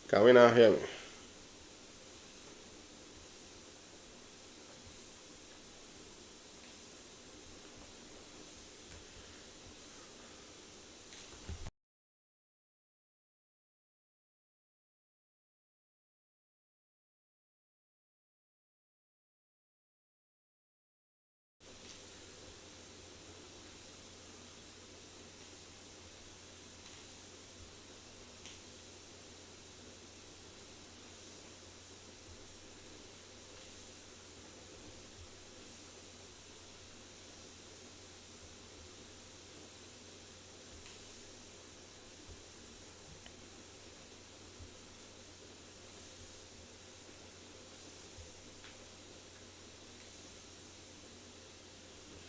Can we now hear me?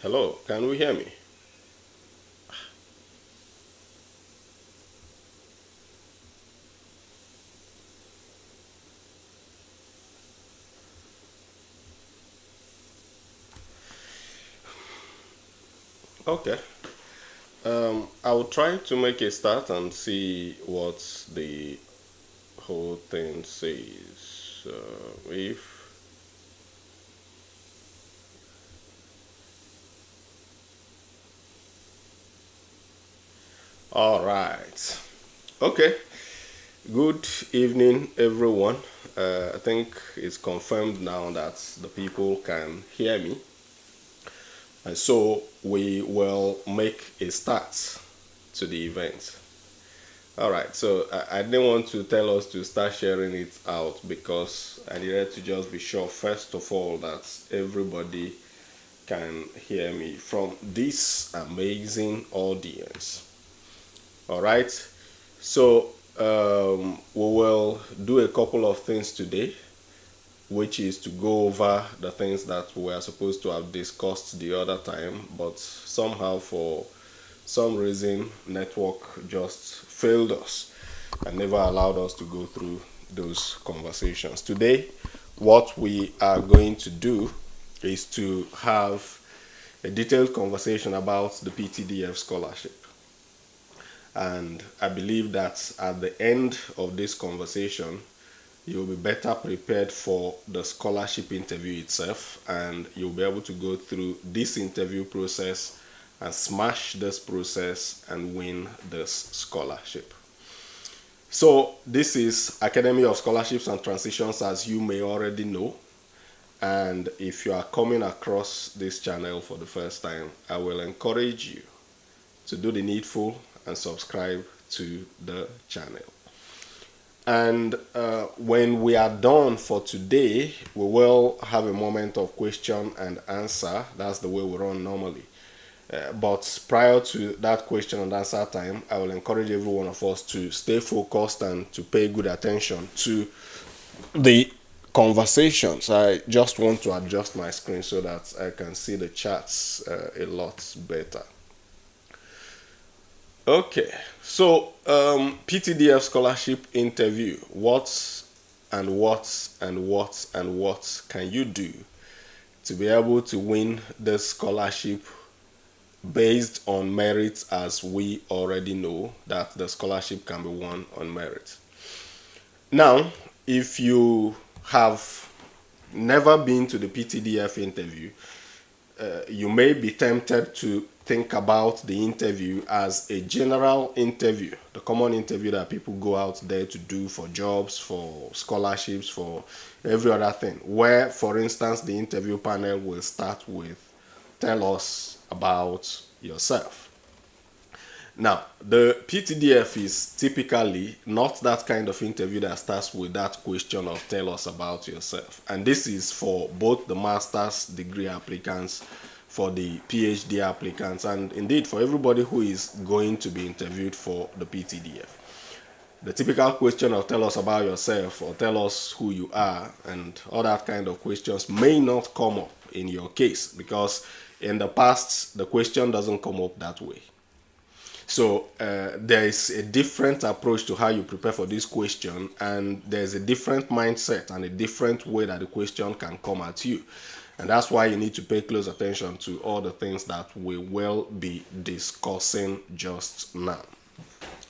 Hello, can we hear me? Okay. I will try to make a start and see what the whole thing says. If All right. Okay. Good evening, everyone. I think it's confirmed now that the people can hear me. And so we will make a start to the event. All right, so I didn't want to tell us to start sharing it out because I needed to just be sure, first of all, that everybody can hear me from this amazing audience. All right, so we will do a couple of things today, which is to go over the things that we are supposed to have discussed the other time, but somehow for some reason network just failed us and never allowed us to go through those conversations. Today, what we are going to do is to have a detailed conversation about the PTDF scholarship. And I believe that at the end of this conversation, you'll be better prepared for the scholarship interview itself, and you'll be able to go through this interview process and smash this process and win this scholarship. So this is Academy of Scholarships and Transitions, as you may already know. And if you are coming across this channel for the first time, I will encourage you to do the needful and subscribe to the channel. And when we are done for today, we will have a moment of question and answer. That's the way we run normally. But prior to that question and answer time, I will encourage every one of us to stay focused and to pay good attention to the conversations. I just want to adjust my screen so that I can see the chats a lot better. Okay, so PTDF scholarship interview. What can you do to be able to win the scholarship based on merit, as we already know that the scholarship can be won on merit? Now, if you have never been to the PTDF interview, you may be tempted to think about the interview as a general interview, the common interview that people go out there to do for jobs, for scholarships, for every other thing, where, for instance, the interview panel will start with, tell us about yourself. Now, the PTDF is typically not that kind of interview that starts with that question of tell us about yourself. And this is for both the master's degree applicants, for the PhD applicants, and indeed for everybody who is going to be interviewed for the PTDF. The typical question of tell us about yourself or tell us who you are and all that kind of questions may not come up in your case, because in the past the question doesn't come up that way. So there is a different approach to how you prepare for this question, and there's a different mindset and a different way that the question can come at you. And that's why you need to pay close attention to all the things that we will be discussing just now.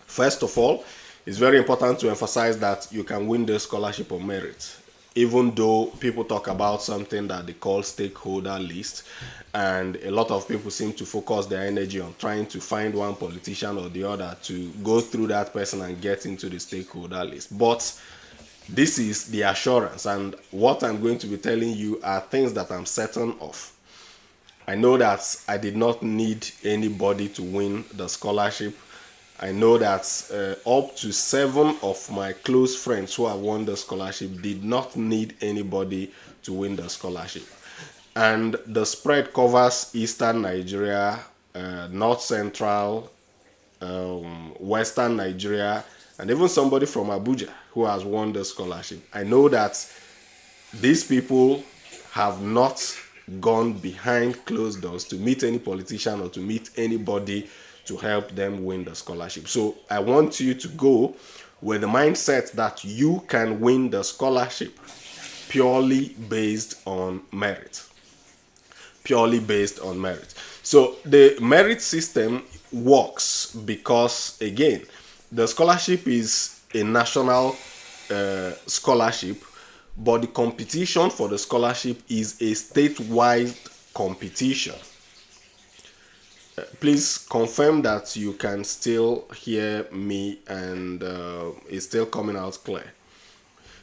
First of all, It's very important to emphasize that you can win the scholarship on merit, even though people talk about something that they call stakeholder list, and a lot of people seem to focus their energy on trying to find one politician or the other to go through that person and get into the stakeholder list. But this is the assurance, and what I'm going to be telling you are things that I'm certain of. I know that I did not need anybody to win the scholarship. I know that up to 7 of my close friends who have won the scholarship did not need anybody to win the scholarship. And the spread covers Eastern Nigeria, North Central, Western Nigeria, and even somebody from Abuja who has won the scholarship. I know that these people have not gone behind closed doors to meet any politician or to meet anybody to help them win the scholarship. So I want you to go with the mindset that you can win the scholarship purely based on merit. Purely based on merit. So the merit system works because, again, the scholarship is a national scholarship, but the competition for the scholarship is a statewide competition. Please confirm that you can still hear me and it's still coming out clear.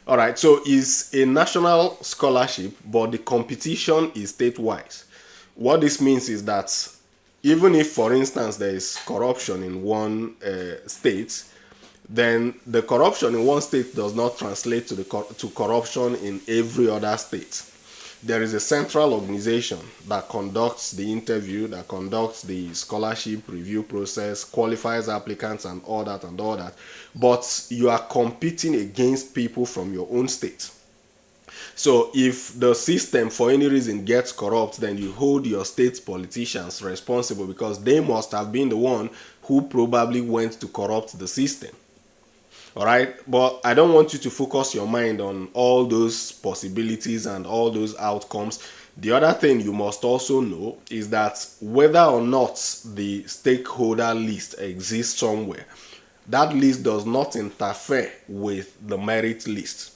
All right, so it's a national scholarship, but the competition is statewide. What this means is that even if, for instance, there is corruption in one state, then the corruption in one state does not translate to corruption in every other state. There is a central organization that conducts the interview, that conducts the scholarship review process, qualifies applicants and all that and all that. But you are competing against people from your own state. So if the system for any reason gets corrupt, then you hold your state's politicians responsible because they must have been the one who probably went to corrupt the system. All right, but I don't want you to focus your mind on all those possibilities and all those outcomes. The other thing you must also know is that whether or not the stakeholder list exists somewhere, that list does not interfere with the merit list.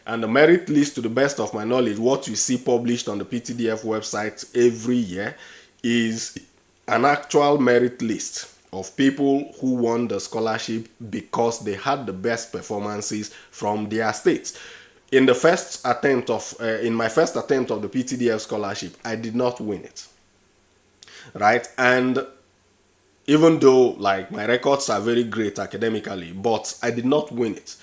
And the merit list, to the best of my knowledge, what you see published on the PTDF website every year is an actual merit list of people who won the scholarship because they had the best performances from their states. In the first attempt of, in my first attempt of the PTDF scholarship, I did not win it, right? And even though like my records are very great academically, but I did not win it.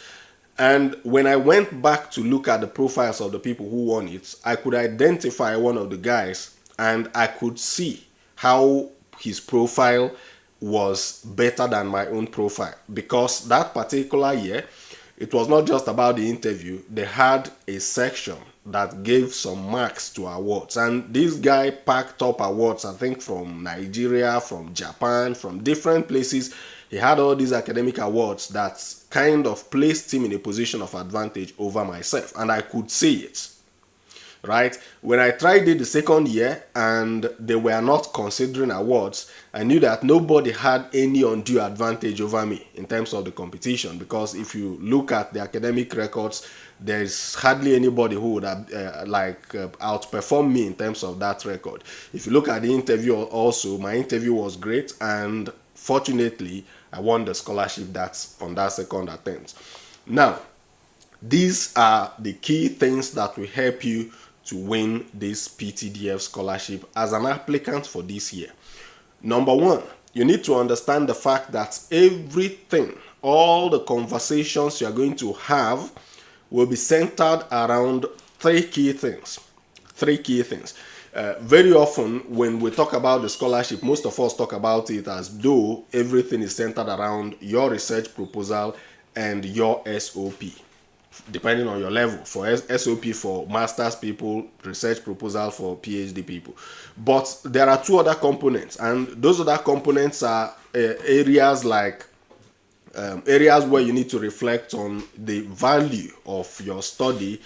And when I went back to look at the profiles of the people who won it, I could identify one of the guys and I could see how his profile was better than my own profile, because that particular year, it was not just about the interview. They had a section that gave some marks to awards, and this guy packed up awards, I think from Nigeria, from Japan, from different places. He had all these academic awards that kind of placed him in a position of advantage over myself, and I could see it. Right? When I tried it the second year and they were not considering awards, I knew that nobody had any undue advantage over me in terms of the competition, because if you look at the academic records, there's hardly anybody who would have outperformed me in terms of that record. If you look at the interview also, my interview was great, and fortunately, I won the scholarship that's on that second attempt. Now, these are the key things that will help you to win this PTDF scholarship as an applicant for this year. Number one, you need to understand the fact that everything, all the conversations you are going to have will be centered around three key things. Very often when we talk about the scholarship, most of us talk about it as though everything is centered around your research proposal and your SOP, depending on your level. For SOP for master's people, research proposal for PhD people. But there are two other components, and those other components are areas like areas where you need to reflect on the value of your study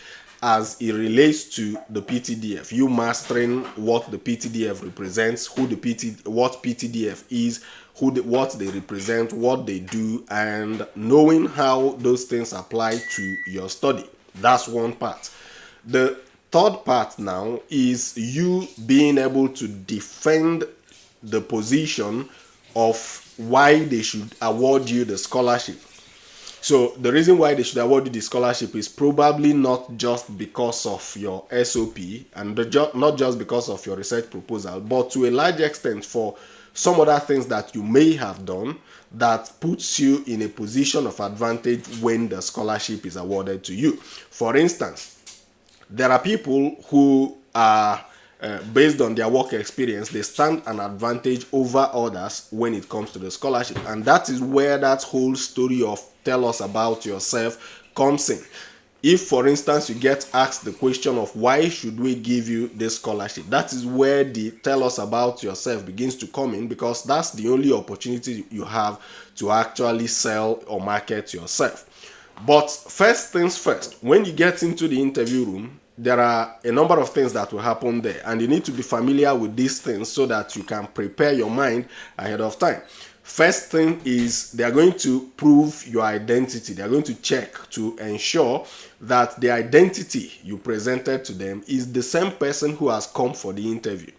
as it relates to the PTDF, you mastering what the PTDF represents, what PTDF is, what they represent, what they do, and knowing how those things apply to your study. That's one part. The third part now is you being able to defend the position of why they should award you the scholarship. So the reason why they should award you the scholarship is probably not just because of your SOP and not just because of your research proposal, but to a large extent for some other things that you may have done that puts you in a position of advantage when the scholarship is awarded to you. For instance, there are people who are based on their work experience, they stand an advantage over others when it comes to the scholarship. And that is where that whole story of tell us about yourself comes in. If, for instance, you get asked the question of why should we give you this scholarship, that is where the tell us about yourself begins to come in, because that's the only opportunity you have to actually sell or market yourself. But first things first, when you get into the interview room, there are a number of things that will happen there, and you need to be familiar with these things so that you can prepare your mind ahead of time. First thing is they are going to prove your identity. They are going to check to ensure that the identity you presented to them is the same person who has come for the interview.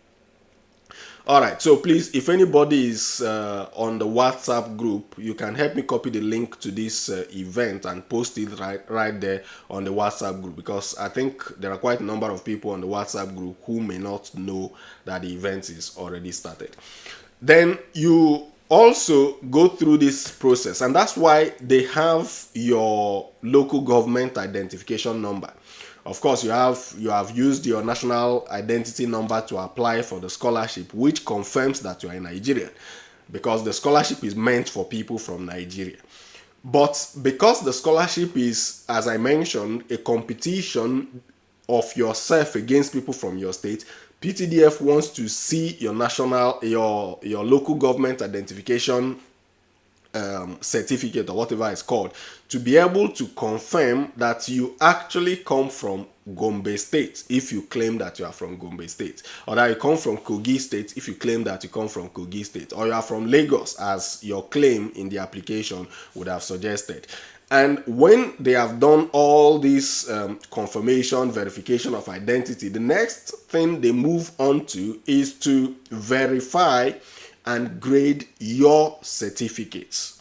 All right, so please, if anybody is on the WhatsApp group, you can help me copy the link to this event and post it right there on the WhatsApp group, because I think there are quite a number of people on the WhatsApp group who may not know that the event is already started. Then you also go through this process, and that's why they have your local government identification number. Of course, you have used your national identity number to apply for the scholarship, which confirms that you are a Nigerian, because the scholarship is meant for people from Nigeria. But because the scholarship is, as I mentioned, a competition of yourself against people from your state, PTDF wants to see your local government identification certificate, or whatever it's called, to be able to confirm that you actually come from Gombe State if you claim that you are from Gombe State, or that you come from Kogi State if you claim that you come from Kogi State, or you are from Lagos as your claim in the application would have suggested. And when they have done all this confirmation, verification of identity, the next thing they move on to is to verify and grade your certificates.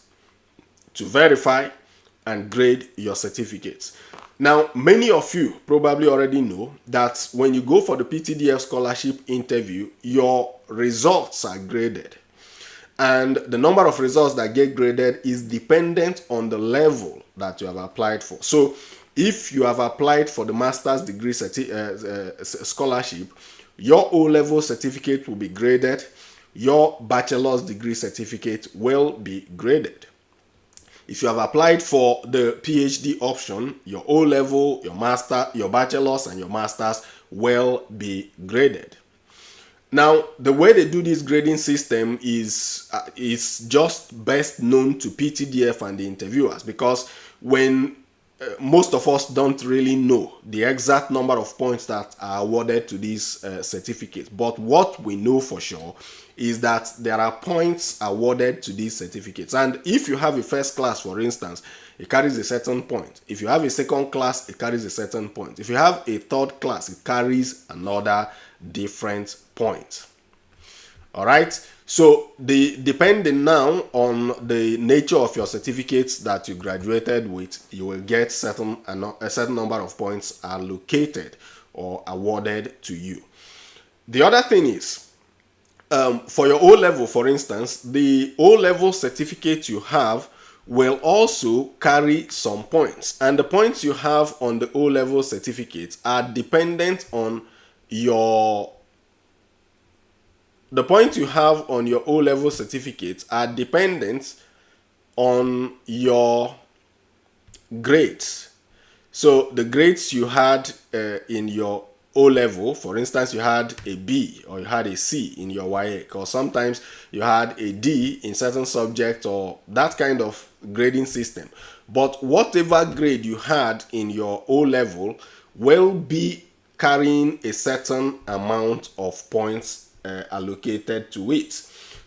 To verify and grade your certificates. Now, many of you probably already know that when you go for the PTDF scholarship interview, your results are graded. And the number of results that get graded is dependent on the level that you have applied for. So if you have applied for the master's degree scholarship, your O-level certificate will be graded. Your bachelor's degree certificate will be graded. If you have applied for the PhD option, your O-level, your master, your bachelor's, and your master's will be graded. Now, the way they do this grading system is just best known to PTDF and the interviewers, because when most of us don't really know the exact number of points that are awarded to these certificates. But what we know for sure is that there are points awarded to these certificates. And if you have a first class, for instance, it carries a certain point. If you have a second class, it carries a certain point. If you have a third class, it carries another different point. All right. So depending now on the nature of your certificates that you graduated with, you will get a certain number of points allocated or awarded to you. The other thing is, for your O-level, for instance, the O-level certificate you have will also carry some points. And the points you have on the O-level certificate are dependent on the points you have on your O-level certificate are dependent on your grades. So the grades you had in your O-level, for instance, you had a B or you had a C in your WAEC, or sometimes you had a D in certain subjects, or that kind of grading system. But whatever grade you had in your O-level will be carrying a certain amount of points allocated to it.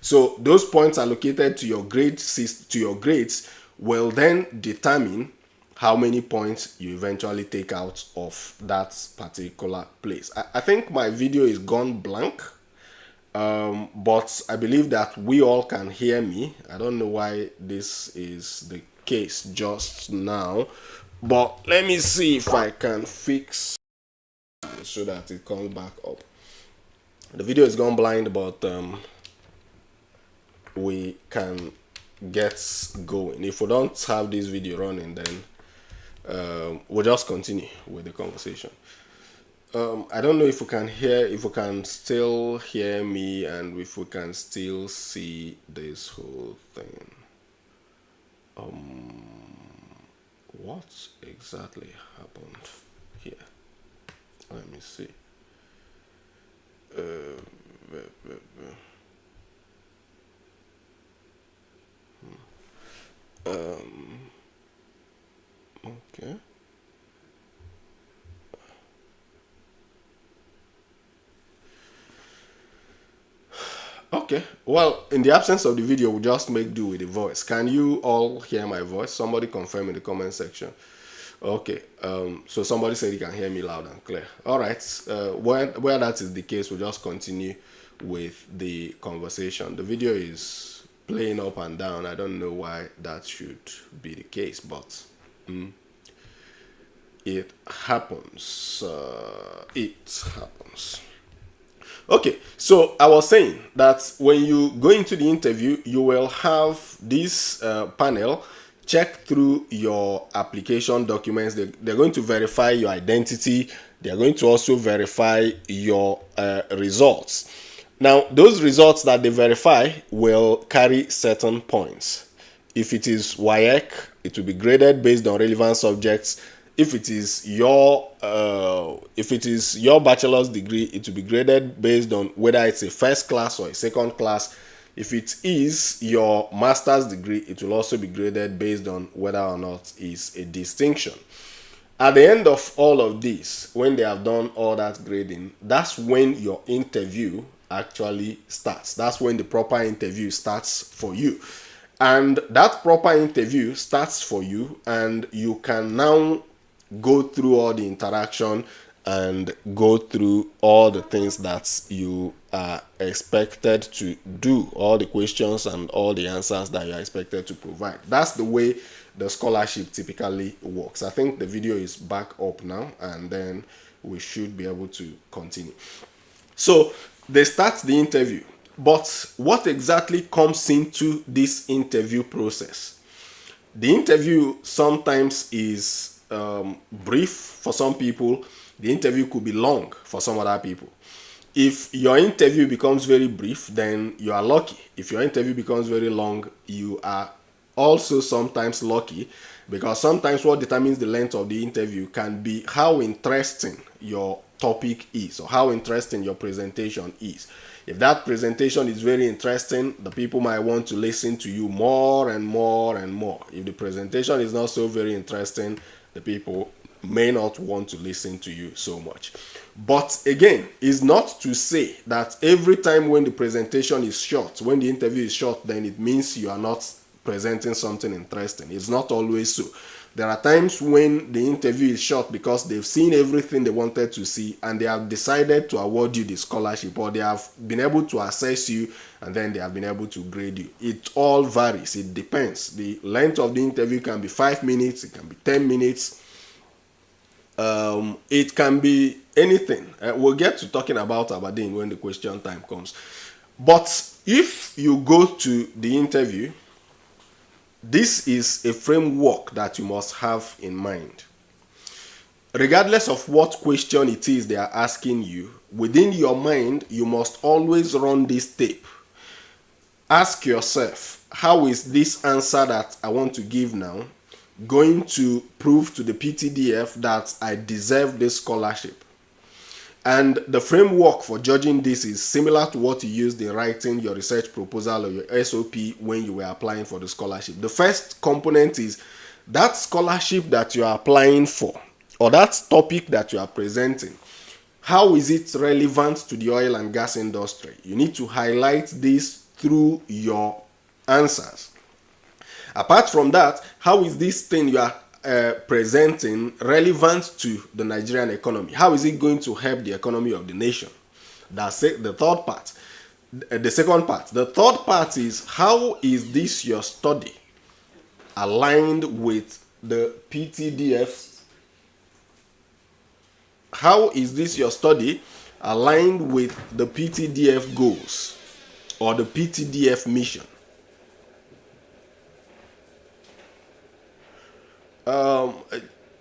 So those points allocated to your grades will then determine how many points you eventually take out of that particular place. I think my video is gone blank, but I believe that we all can hear me. I don't know why this is the case just now, but let me see if I can fix so that it comes back up. The video is gone blind, but we can get going. If we don't have this video running, then we'll just continue with the conversation. I don't know if we can still hear me, and if we can still see this whole thing. What exactly happened here? Let me see. Okay. Okay, well, in the absence of the video, we'll just make do with the voice. Can you all hear my voice? Somebody confirm in the comment section. Okay, so somebody said you can hear me loud and clear. All right, where that is the case, we'll just continue with the conversation. The video is playing up and down. I don't know why that should be the case, but it happens. It happens. Okay, so I was saying that when you go into the interview, you will have this panel check through your application documents. They're going to verify your identity. They're going to also verify your results. Now, those results that they verify will carry certain points. If it is WAEC, it will be graded based on relevant subjects. If it is your bachelor's degree, it will be graded based on whether it's a first class or a second class. If it is your master's degree, it will also be graded based on whether or not it's a distinction. At the end of all of this, when they have done all that grading, that's when your interview actually starts. That's when the proper interview starts for you. And that proper interview starts for you, and you can now go through all the interaction and go through all the things that you are expected to do, all the questions and all the answers that you are expected to provide. That's the way the scholarship typically works. I think the video is back up now, and then we should be able to continue. So they start the interview, but what exactly comes into this interview process? The interview sometimes is brief for some people. The interview could be long for some other people. If your interview becomes very brief, then you are lucky. If your interview becomes very long, you are also sometimes lucky, because sometimes what determines the length of the interview can be how interesting your topic is, or how interesting your presentation is. If that presentation is very interesting, the people might want to listen to you more and more and more. If the presentation is not so very interesting, the people may not want to listen to you so much. But again, it's not to say that every time when the presentation is short, when the interview is short, then it means you are not presenting something interesting. It's not always so. There are times when the interview is short because they've seen everything they wanted to see, and they have decided to award you the scholarship, or they have been able to assess you, and then they have been able to grade you. It all varies. It depends. The length of the interview can be 5 minutes. It can be 10 minutes. It can be anything. We'll get to talking about Aberdeen when the question time comes. But if you go to the interview, this is a framework that you must have in mind. Regardless of what question it is they are asking you, within your mind, you must always run this tape. Ask yourself, how is this answer that I want to give now going to prove to the PTDF that I deserve this scholarship? And the framework for judging this is similar to what you used in writing your research proposal or your SOP when you were applying for the scholarship. The first component is that scholarship that you are applying for. or that topic that you are presenting, how is it relevant to the oil and gas industry? You need to highlight this through your answers. Apart from that, how is this thing you are presenting relevant to the Nigerian economy? How is it going to help the economy of the nation? That's it, the third part. The second part. The third part is, how is this your study aligned with the PTDF? How is this your study aligned with the PTDF goals or the PTDF mission?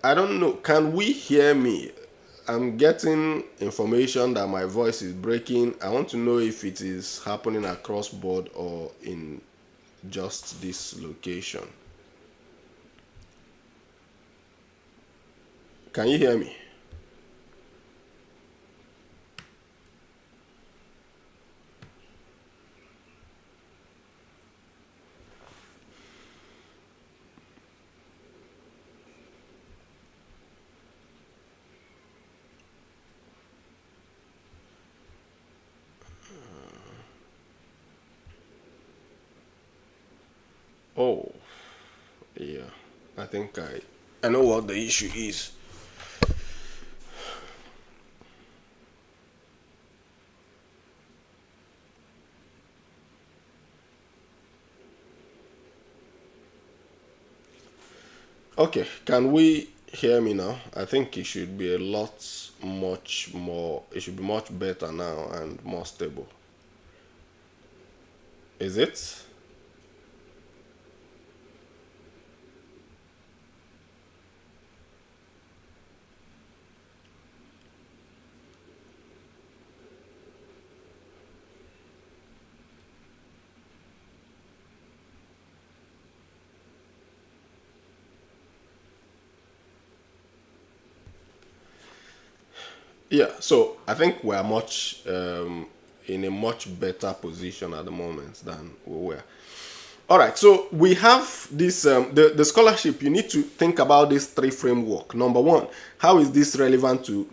I don't know. Can we hear me? I'm getting information that my voice is breaking. I want to know if it is happening across board or in just this location. Can you hear me? Oh, yeah. I think I know what the issue is. Okay, can we hear me now? I think it should be a lot much more, it should be much better now and more stable. Is it? Yeah, so I think we are much in a much better position at the moment than we were. All right, so we have this the scholarship. You need to think about this three framework. Number one, how is this relevant to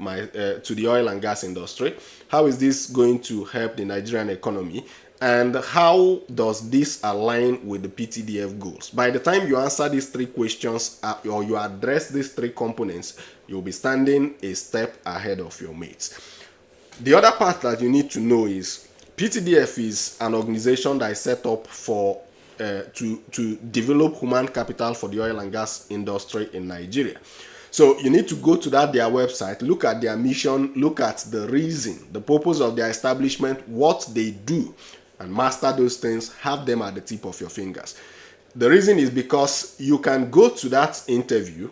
to the oil and gas industry? How is this going to help the Nigerian economy? And how does this align with the PTDF goals? By the time you answer these three questions or you address these three components, you'll be standing a step ahead of your mates. The other part that you need to know is PTDF is an organization that is set up for to develop human capital for the oil and gas industry in Nigeria. So you need to go to their website, look at their mission, look at the reason, the purpose of their establishment, what they do, and master those things, have them at the tip of your fingers. The reason is because you can go to that interview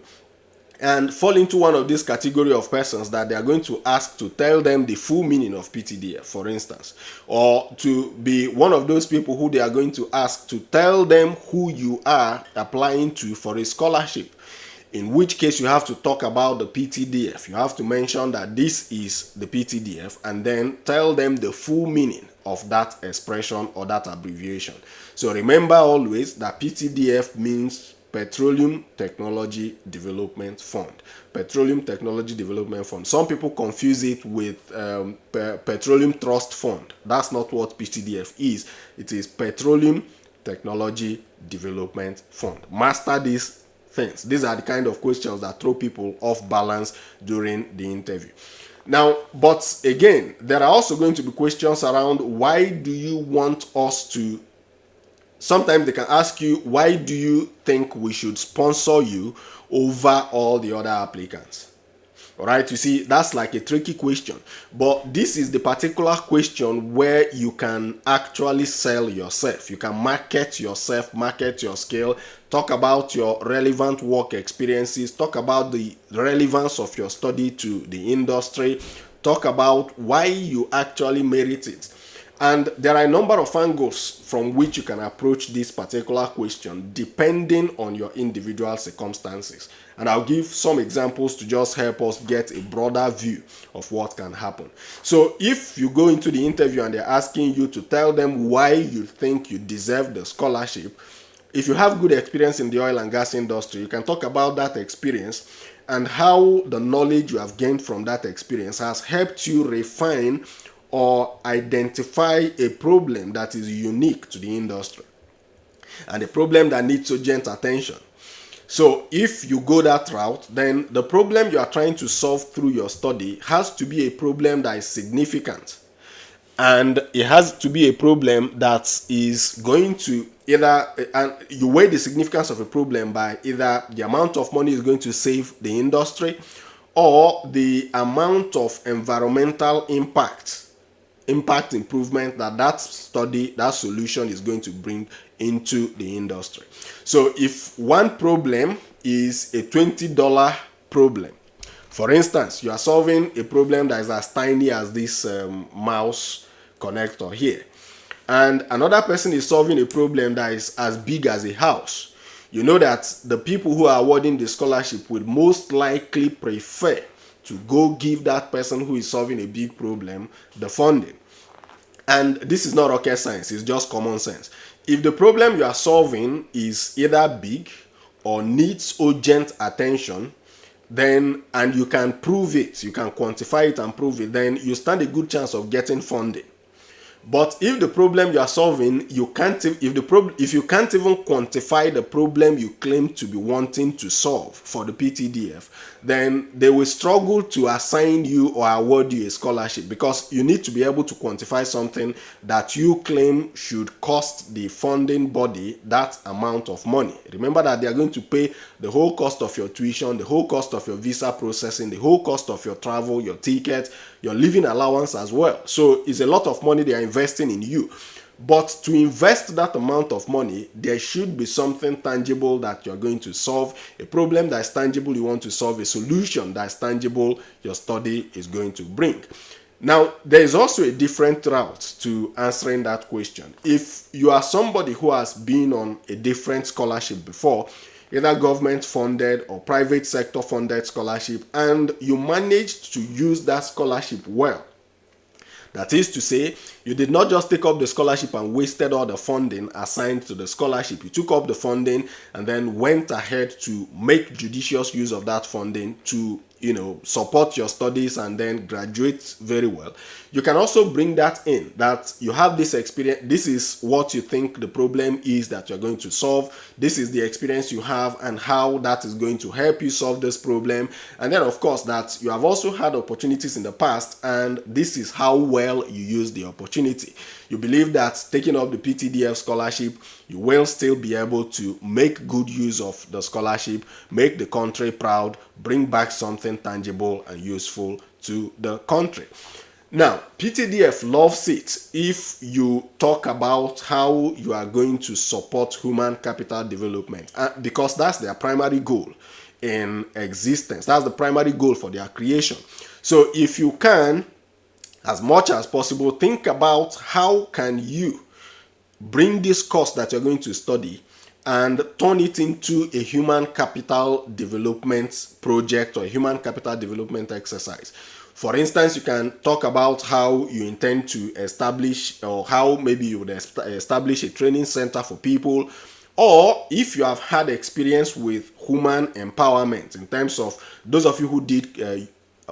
and fall into one of these category of persons that they are going to ask to tell them the full meaning of PTDF, for instance, or to be one of those people who they are going to ask to tell them who you are applying to for a scholarship. In which case you have to talk about the PTDF. You have to mention that this is the PTDF and then tell them the full meaning of that expression or that abbreviation. So remember always that PTDF means Petroleum Technology Development Fund. Petroleum Technology Development Fund. Some people confuse it with Petroleum Trust Fund. That's not what PTDF is. It is Petroleum Technology Development Fund. Master these things. These are the kind of questions that throw people off balance during the interview. Now, but again, there are also going to be questions around why do you want us to. Sometimes they can ask you, why do you think we should sponsor you over all the other applicants? All right, you see, that's like a tricky question. But this is the particular question where you can actually sell yourself. You can market yourself, market your skill, talk about your relevant work experiences, talk about the relevance of your study to the industry, talk about why you actually merit it. And there are a number of angles from which you can approach this particular question depending on your individual circumstances. And I'll give some examples to just help us get a broader view of what can happen. So if you go into the interview and they're asking you to tell them why you think you deserve the scholarship, if you have good experience in the oil and gas industry, you can talk about that experience and how the knowledge you have gained from that experience has helped you refine or identify a problem that is unique to the industry and a problem that needs urgent attention. So if you go that route, then the problem you are trying to solve through your study has to be a problem that is significant. And it has to be a problem that is going to either, and you weigh the significance of a problem by either the amount of money is going to save the industry or the amount of environmental impact improvement that study, that solution is going to bring into the industry. So if one problem is a $20 problem, for instance, you are solving a problem that is as tiny as this mouse connector here, and another person is solving a problem that is as big as a house, you know that the people who are awarding the scholarship would most likely prefer to go give that person who is solving a big problem the funding. And this is not rocket science, it's just common sense. If the problem you are solving is either big or needs urgent attention, then, and you can prove it, you can quantify it and prove it, then you stand a good chance of getting funding. But if the problem you are solving, you can't even quantify the problem you claim to be wanting to solve for the PTDF, then they will struggle to assign you or award you a scholarship, because you need to be able to quantify something that you claim should cost the funding body that amount of money. Remember that they are going to pay the whole cost of your tuition, the whole cost of your visa processing, the whole cost of your travel, your ticket, your living allowance as well. So it's a lot of money they are investing in you. But to invest that amount of money, there should be something tangible that you're going to solve, a problem that is tangible you want to solve, a solution that is tangible your study is going to bring. Now, there is also a different route to answering that question. If you are somebody who has been on a different scholarship before, either government funded or private sector funded scholarship, and you managed to use that scholarship well. That is to say, you did not just take up the scholarship and wasted all the funding assigned to the scholarship. You took up the funding and then went ahead to make judicious use of that funding to, support your studies and then graduate very well. You can also bring that in, that you have this experience. This is what you think the problem is that you're going to solve. This is the experience you have and how that is going to help you solve this problem. And then, of course, that you have also had opportunities in the past, and this is how well you use the opportunity. You believe that taking up the PTDF scholarship, you will still be able to make good use of the scholarship, make the country proud, bring back something tangible and useful to the country. Now, PTDF loves it if you talk about how you are going to support human capital development, because that's their primary goal in existence. That's the primary goal for their creation. So if you can, as much as possible, think about how can you bring this course that you're going to study and turn it into a human capital development project or a human capital development exercise. For instance, you can talk about how you intend to establish, or how maybe you would establish a training center for people, or if you have had experience with human empowerment in terms of those of you who did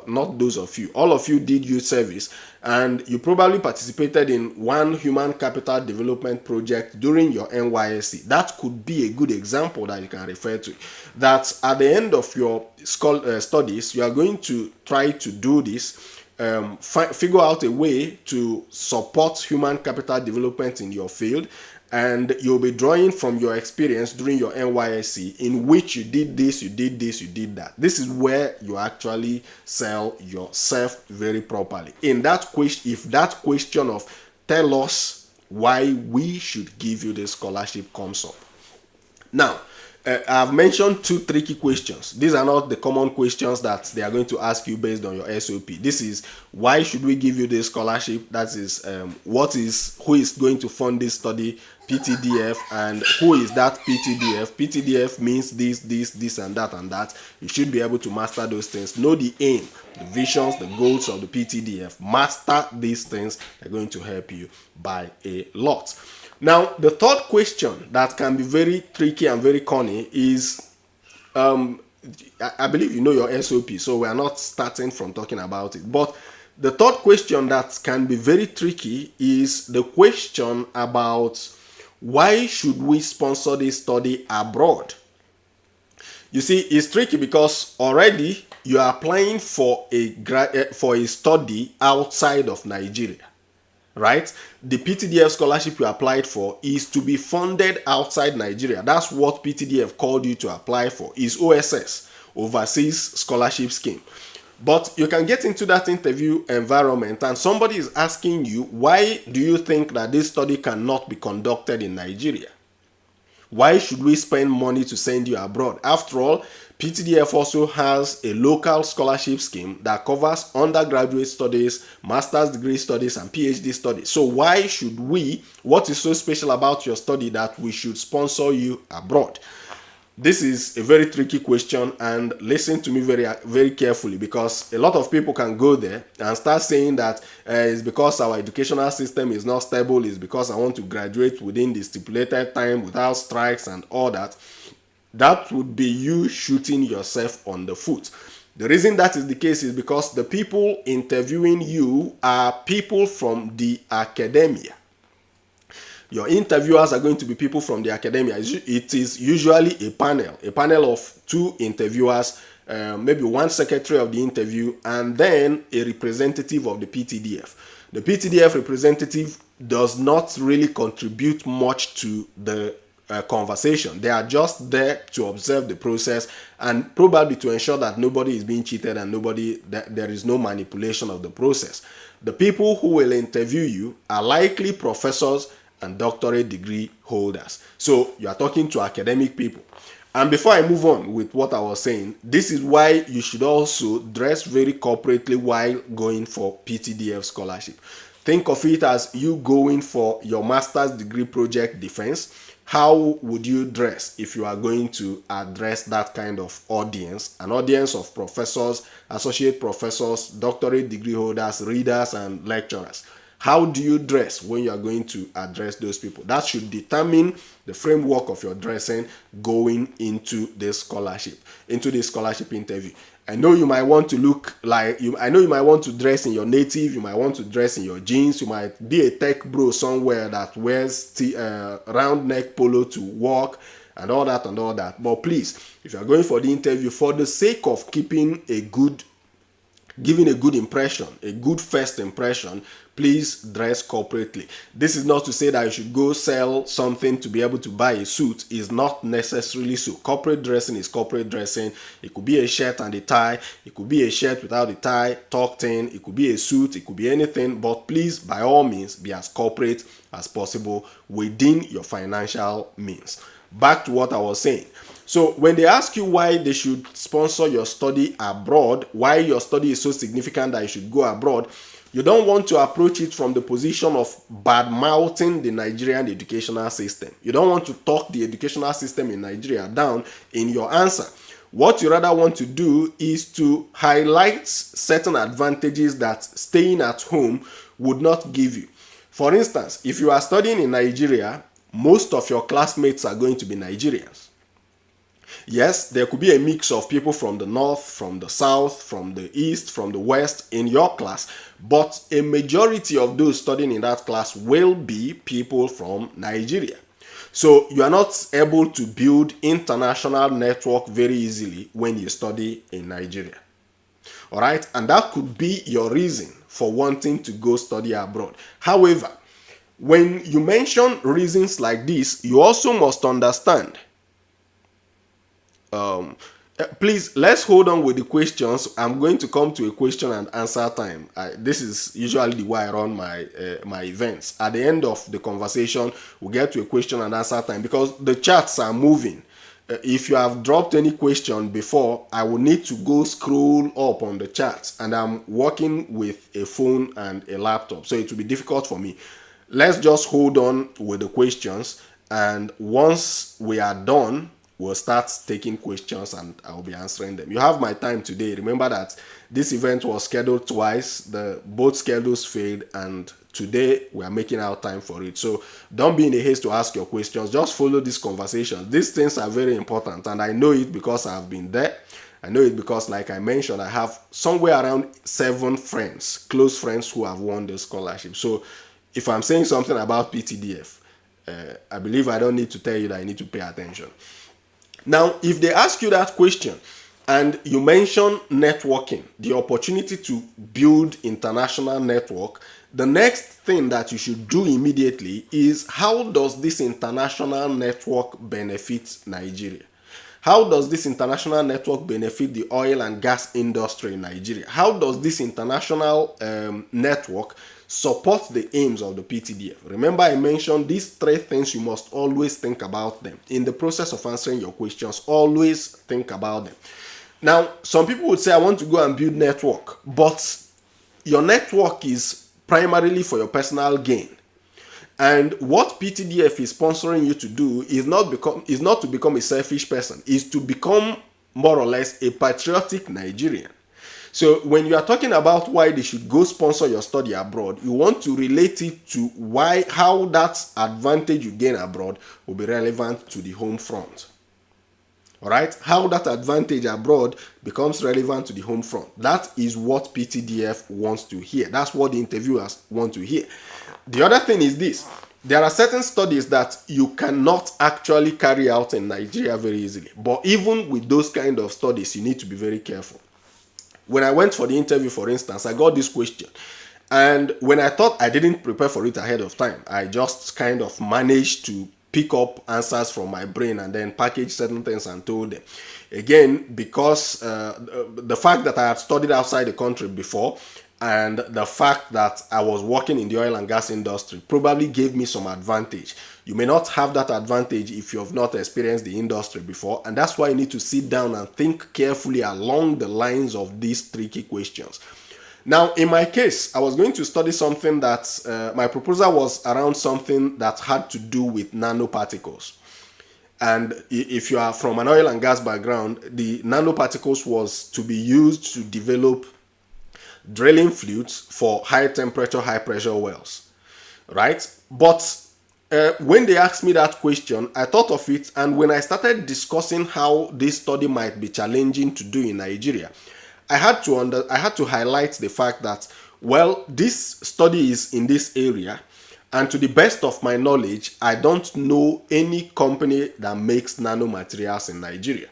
not those of you, all of you did youth service, and you probably participated in one human capital development project during your NYSC. That could be a good example that you can refer to. That at the end of your studies, you are going to try to do this, figure out a way to support human capital development in your field, and you'll be drawing from your experience during your NYSC in which you did this, you did this, you did that. This is where you actually sell yourself very properly. In that question, if that question of tell us why we should give you this scholarship comes up. Now, I've mentioned two tricky questions. These are not the common questions that they are going to ask you based on your SOP. This is, why should we give you this scholarship? That is, who is going to fund this study? PTDF. And who is that PTDF? PTDF means this, and that, and that. You should be able to master those things. Know the aim, the visions, the goals of the PTDF. Master these things. They're going to help you by a lot. Now, the third question that can be very tricky and very corny is, I believe you know your SOP, so we are not starting from talking about it. But the third question that can be very tricky is the question about why should we sponsor this study abroad? You see, it's tricky because already you are applying for a study outside of Nigeria, right? The PTDF scholarship you applied for is to be funded outside Nigeria. That's what PTDF called you to apply for, is OSS, Overseas Scholarship Scheme. But you can get into that interview environment and somebody is asking you, why do you think that this study cannot be conducted in Nigeria? Why should we spend money to send you abroad? After all, PTDF also has a local scholarship scheme that covers undergraduate studies, master's degree studies, and PhD studies. So why should we, what is so special about your study that we should sponsor you abroad? This is a very tricky question, and listen to me very, very carefully, because a lot of people can go there and start saying that it's because our educational system is not stable, it's because I want to graduate within the stipulated time without strikes and all that. That would be you shooting yourself on the foot. The reason that is the case is because the people interviewing you are people from the academia. Your interviewers are going to be people from the academia. It is usually a panel of two interviewers, maybe one secretary of the interview, and then a representative of the PTDF. The PTDF representative does not really contribute much to the conversation. They are just there to observe the process and probably to ensure that nobody is being cheated and that there is no manipulation of the process. The people who will interview you are likely professors and doctorate degree holders. So you are talking to academic people. And before I move on with what I was saying, this is why you should also dress very corporately while going for PTDF scholarship. Think of it as you going for your master's degree project defense. How would you dress if you are going to address that kind of audience, an audience of professors, associate professors, doctorate degree holders, readers, and lecturers? How do you dress when you are going to address those people? That should determine the framework of your dressing going into this scholarship interview. I know you might want to look like you. I know you might want to dress in your native. You might want to dress in your jeans. You might be a tech bro somewhere that wears round neck polo to work and all that. But please, if you are going for the interview, for the sake of giving a good impression, a good first impression, please dress corporately. This is not to say that you should go sell something to be able to buy a suit. It's not necessarily so. Corporate dressing is corporate dressing. It could be a shirt and a tie. It could be a shirt without a tie, tucked in. It could be a suit. It could be anything. But please, by all means, be as corporate as possible within your financial means. Back to what I was saying. So when they ask you why they should sponsor your study abroad, why your study is so significant that you should go abroad, you don't want to approach it from the position of bad-mouthing the Nigerian educational system. You don't want to talk the educational system in Nigeria down in your answer. What you rather want to do is to highlight certain advantages that staying at home would not give you. For instance, if you are studying in Nigeria, most of your classmates are going to be Nigerians. Yes, there could be a mix of people from the north, from the south, from the east, from the west in your class, but a majority of those studying in that class will be people from Nigeria. So you are not able to build international network very easily when you study in Nigeria. All right, and that could be your reason for wanting to go study abroad. However, when you mention reasons like this, you also must understand. Please, let's hold on with the questions. I'm going to come to a question and answer time. This is usually the way I run my events. At the end of the conversation, we'll get to a question and answer time because the chats are moving. If you have dropped any question before, I will need to go scroll up on the chats, and I'm working with a phone and a laptop, so it will be difficult for me. Let's just hold on with the questions, and once we are done, we'll start taking questions and I'll be answering them. You have my time today. Remember that this event was scheduled twice. Both schedules failed, and today we are making out time for it. So don't be in a haste to ask your questions. Just follow these conversations. These things are very important, and I know it because I've been there. I know it because, like I mentioned, I have somewhere around 7 friends, close friends, who have won the scholarship. So if I'm saying something about PTDF, I believe I don't need to tell you that I need to pay attention. Now, if they ask you that question and you mention networking, the opportunity to build international network, the next thing that you should do immediately is, how does this international network benefit Nigeria? How does this international network benefit the oil and gas industry in Nigeria? How does this international network support the aims of the PTDF? Remember, I mentioned these 3 things. You must always think about them. In the process of answering your questions, always think about them. Now, some people would say, I want to go and build network, but your network is primarily for your personal gain. And what PTDF is sponsoring you to do is not to become a selfish person, is to become more or less a patriotic Nigerian. So when you are talking about why they should go sponsor your study abroad, you want to relate it to how that advantage you gain abroad will be relevant to the home front. All right, how that advantage abroad becomes relevant to the home front. That is what PTDF wants to hear. That's what the interviewers want to hear. The other thing is this: there are certain studies that you cannot actually carry out in Nigeria very easily. But even with those kind of studies, you need to be very careful. When I went for the interview, for instance, I got this question. And when I thought I didn't prepare for it ahead of time, I just kind of managed to pick up answers from my brain and then package certain things and told them. Again, because the fact that I had studied outside the country before, and the fact that I was working in the oil and gas industry probably gave me some advantage. You may not have that advantage if you have not experienced the industry before, and that's why you need to sit down and think carefully along the lines of these tricky questions. Now, in my case, I was going to study something that my proposal was around something that had to do with nanoparticles. And if you are from an oil and gas background, the nanoparticles was to be used to develop drilling fluids for high temperature, high pressure wells, right? But when they asked me that question, I thought of it, and when I started discussing how this study might be challenging to do in Nigeria, I had to highlight the fact that, well, this study is in this area, and to the best of my knowledge, I don't know any company that makes nanomaterials in Nigeria.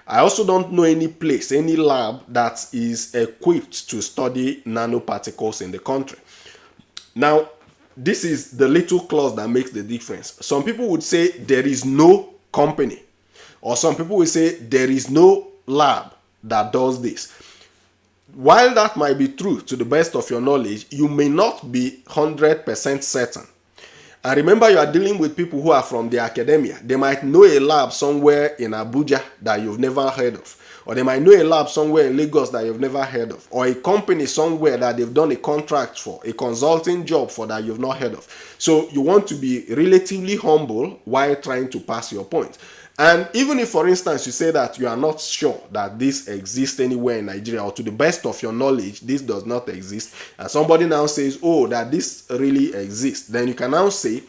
I also don't know any place, any lab that is equipped to study nanoparticles in the country. Now, this is the little clause that makes the difference. Some people would say there is no company, or some people would say there is no lab that does this. While that might be true to the best of your knowledge, you may not be 100% certain. And remember, you are dealing with people who are from the academia. They might know a lab somewhere in Abuja that you've never heard of. Or they might know a lab somewhere in Lagos that you've never heard of. Or a company somewhere that they've done a contract for, a consulting job for that you've not heard of. So you want to be relatively humble while trying to pass your point. And even if, for instance, you say that you are not sure that this exists anywhere in Nigeria, or to the best of your knowledge, this does not exist, and somebody now says, oh, that this really exists, then you can now say,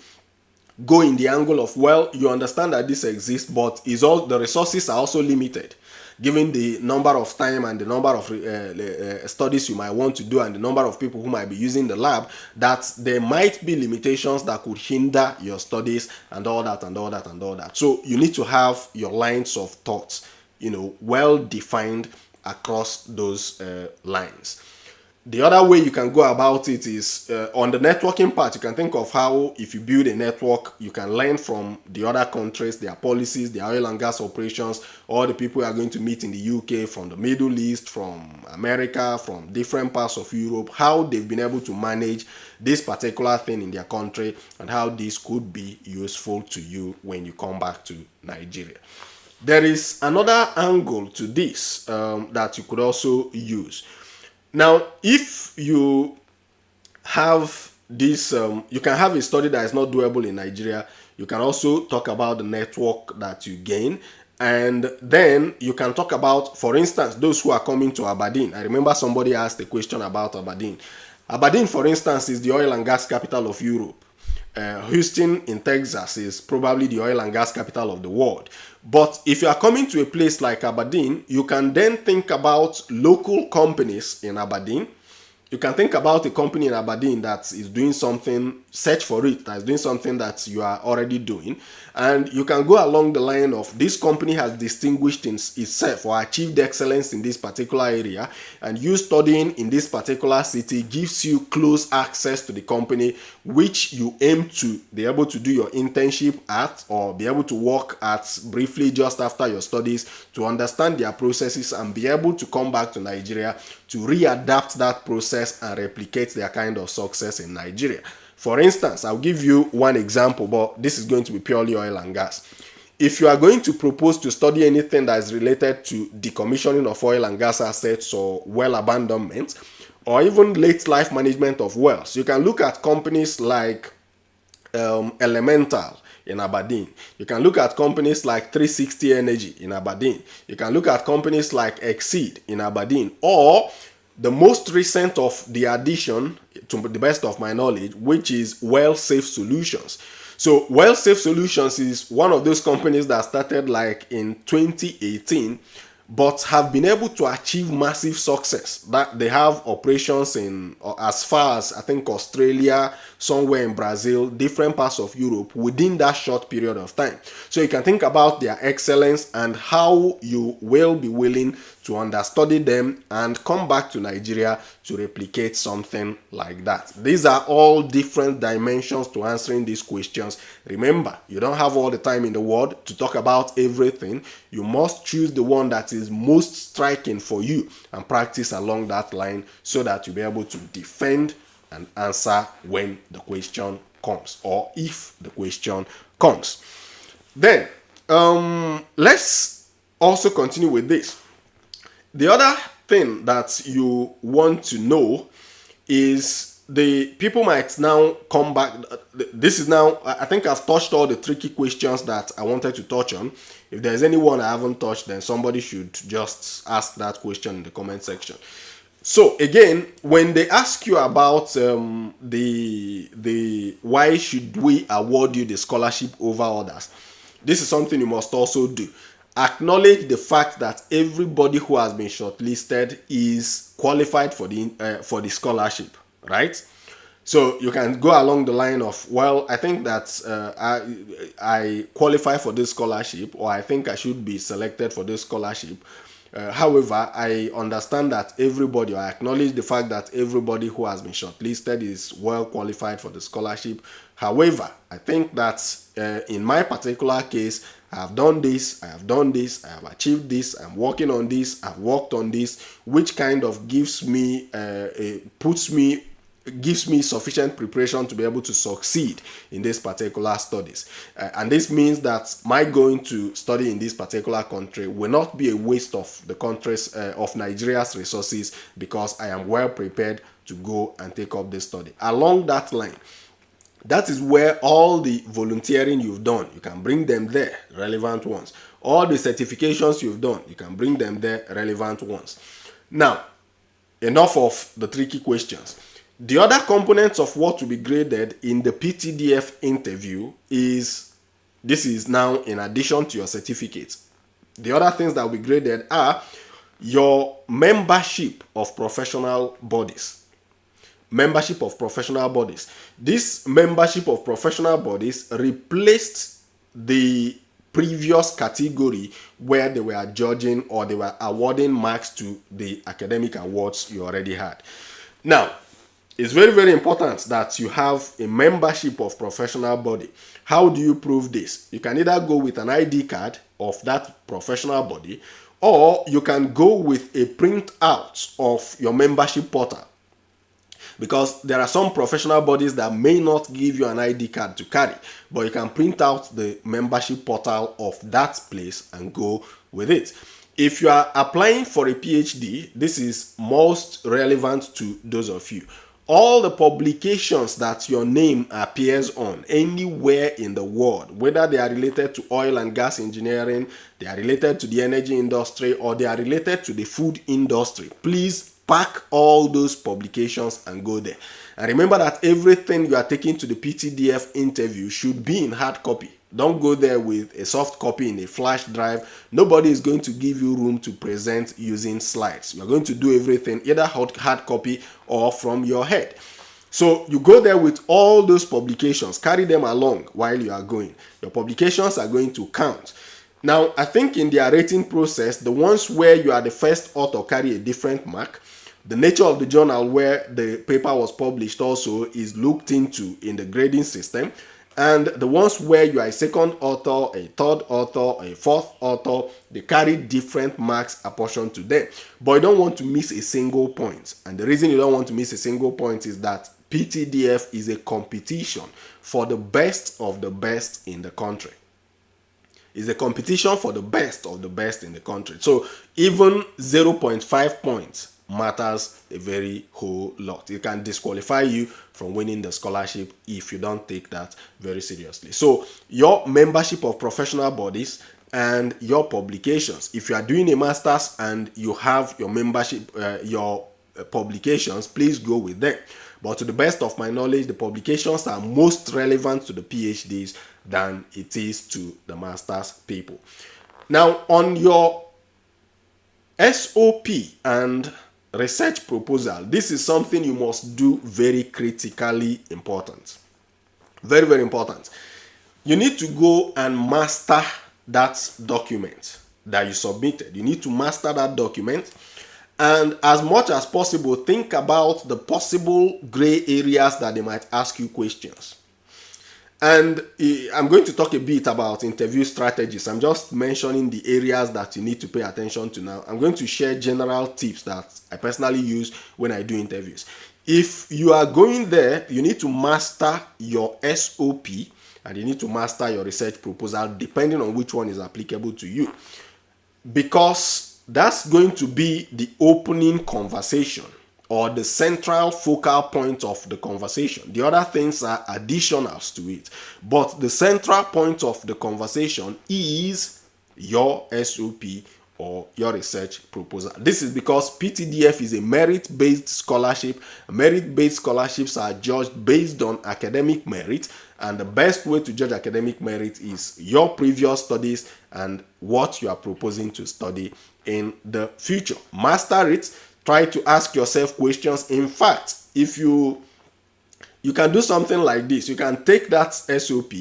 go in the angle of, well, you understand that this exists, but the resources are also limited, given the number of time and the number of studies you might want to do and the number of people who might be using the lab, that there might be limitations that could hinder your studies and all that and all that and all that. So you need to have your lines of thoughts, well defined across those lines. The other way you can go about it is on the networking part. You can think of how, if you build a network, you can learn from the other countries, their policies, their oil and gas operations, all the people you are going to meet in the UK, from the Middle East, from America, from different parts of Europe, how they've been able to manage this particular thing in their country, and how this could be useful to you when you come back to Nigeria. There is another angle to this that you could also use. Now, if you have this, you can have a study that is not doable in Nigeria. You can also talk about the network that you gain. And then you can talk about, for instance, those who are coming to Aberdeen. I remember somebody asked a question about Aberdeen. Aberdeen, for instance, is the oil and gas capital of Europe. Houston in Texas is probably the oil and gas capital of the world. But if you are coming to a place like Aberdeen, you can then think about local companies in Aberdeen. You can think about a company in Aberdeen that is doing something, search for it, that's doing something that you are already doing. And you can go along the line of this company has distinguished itself or achieved excellence in this particular area, and you studying in this particular city gives you close access to the company which you aim to be able to do your internship at or be able to work at briefly just after your studies to understand their processes and be able to come back to Nigeria to readapt that process and replicate their kind of success in Nigeria. For instance, I'll give you one example, but this is going to be purely oil and gas. If you are going to propose to study anything that is related to decommissioning of oil and gas assets or well abandonment, or even late life management of wells, you can look at companies like Elemental in Aberdeen. You can look at companies like 360 Energy in Aberdeen. You can look at companies like Exceed in Aberdeen, or the most recent of the addition, to the best of my knowledge, which is Well Safe Solutions. So Well Safe Solutions is one of those companies that started like in 2018, but have been able to achieve massive success. That they have operations in as far as I think Australia, somewhere in Brazil, different parts of Europe within that short period of time. So you can think about their excellence and how you will be willing to understudy them and come back to Nigeria to replicate something like that. These are all different dimensions to answering these questions. Remember, you don't have all the time in the world to talk about everything. You must choose the one that is most striking for you and practice along that line so that you'll be able to defend and answer when the question comes, or if the question comes. Then, let's also continue with this. The other thing that you want to know is the people might now come back. This is now, I think I've touched all the tricky questions that I wanted to touch on. If there's anyone I haven't touched, then somebody should just ask that question in the comment section. So again, when they ask you about the why should we award you the scholarship over others, this is something you must also do. Acknowledge the fact that everybody who has been shortlisted is qualified for the scholarship, right? So you can go along the line of, well, I think that I qualify for this scholarship, or I think I should be selected for this scholarship. However, I understand that everybody, or I acknowledge the fact that everybody who has been shortlisted is well qualified for the scholarship. However, I think that in my particular case, I have done this, I have done this, I have achieved this, I'm working on this, I've worked on this, which kind of gives me sufficient preparation to be able to succeed in this particular studies. And this means that my going to study in this particular country will not be a waste of the country's of Nigeria's resources, because I am well prepared to go and take up this study. Along that line, that is where all the volunteering you've done, you can bring them there, relevant ones. All the certifications you've done, you can bring them there, relevant ones. Now, enough of the tricky questions. The other components of what will be graded in the PTDF interview is, this is now in addition to your certificates. The other things that will be graded are your membership of professional bodies. Membership of professional bodies. This membership of professional bodies replaced the previous category where they were judging or they were awarding marks to the academic awards you already had. Now, it's very, very important that you have a membership of professional body. How do you prove this? You can either go with an ID card of that professional body, or you can go with a printout of your membership portal. Because there are some professional bodies that may not give you an ID card to carry, but you can print out the membership portal of that place and go with it. If you are applying for a PhD, this is most relevant to those of you. All the publications that your name appears on anywhere in the world, whether they are related to oil and gas engineering, they are related to the energy industry, or they are related to the food industry, please pack all those publications and go there. And remember that everything you are taking to the PTDF interview should be in hard copy. Don't go there with a soft copy in a flash drive. Nobody is going to give you room to present using slides. You're going to do everything either hard copy or from your head. So you go there with all those publications, carry them along while you are going. Your publications are going to count. Now, I think in their rating process, the ones where you are the first author carry a different mark. The nature of the journal where the paper was published also is looked into in the grading system. And the ones where you are a second author, a third author, a fourth author, they carry different marks apportioned to them. But you don't want to miss a single point. And the reason you don't want to miss a single point is that PTDF is a competition for the best of the best in the country. It's a competition for the best of the best in the country. So even 0.5 points matters a very whole lot. It can disqualify you from winning the scholarship if you don't take that very seriously. So your membership of professional bodies and your publications. If you are doing a master's and you have your membership, your publications, please go with them. But to the best of my knowledge, the publications are most relevant to the PhDs than it is to the master's people. Now, on your SOP and research proposal, this is something you must do very critically important. Very, very important. You need to go and master that document that you submitted. You need to master that document. And as much as possible, think about the possible gray areas that they might ask you questions. And I'm going to talk a bit about interview strategies. I'm just mentioning the areas that you need to pay attention to now. I'm going to share general tips that I personally use when I do interviews. If you are going there, you need to master your SOP and you need to master your research proposal depending on which one is applicable to you. Because that's going to be the opening conversation or the central focal point of the conversation. The other things are additionals to it. But the central point of the conversation is your SOP or your research proposal. This is because PTDF is a merit-based scholarship. Merit-based scholarships are judged based on academic merit, and the best way to judge academic merit is your previous studies and what you are proposing to study in the future. Master it. Try to ask yourself questions. In fact, if you can do something like this, you can take that SOP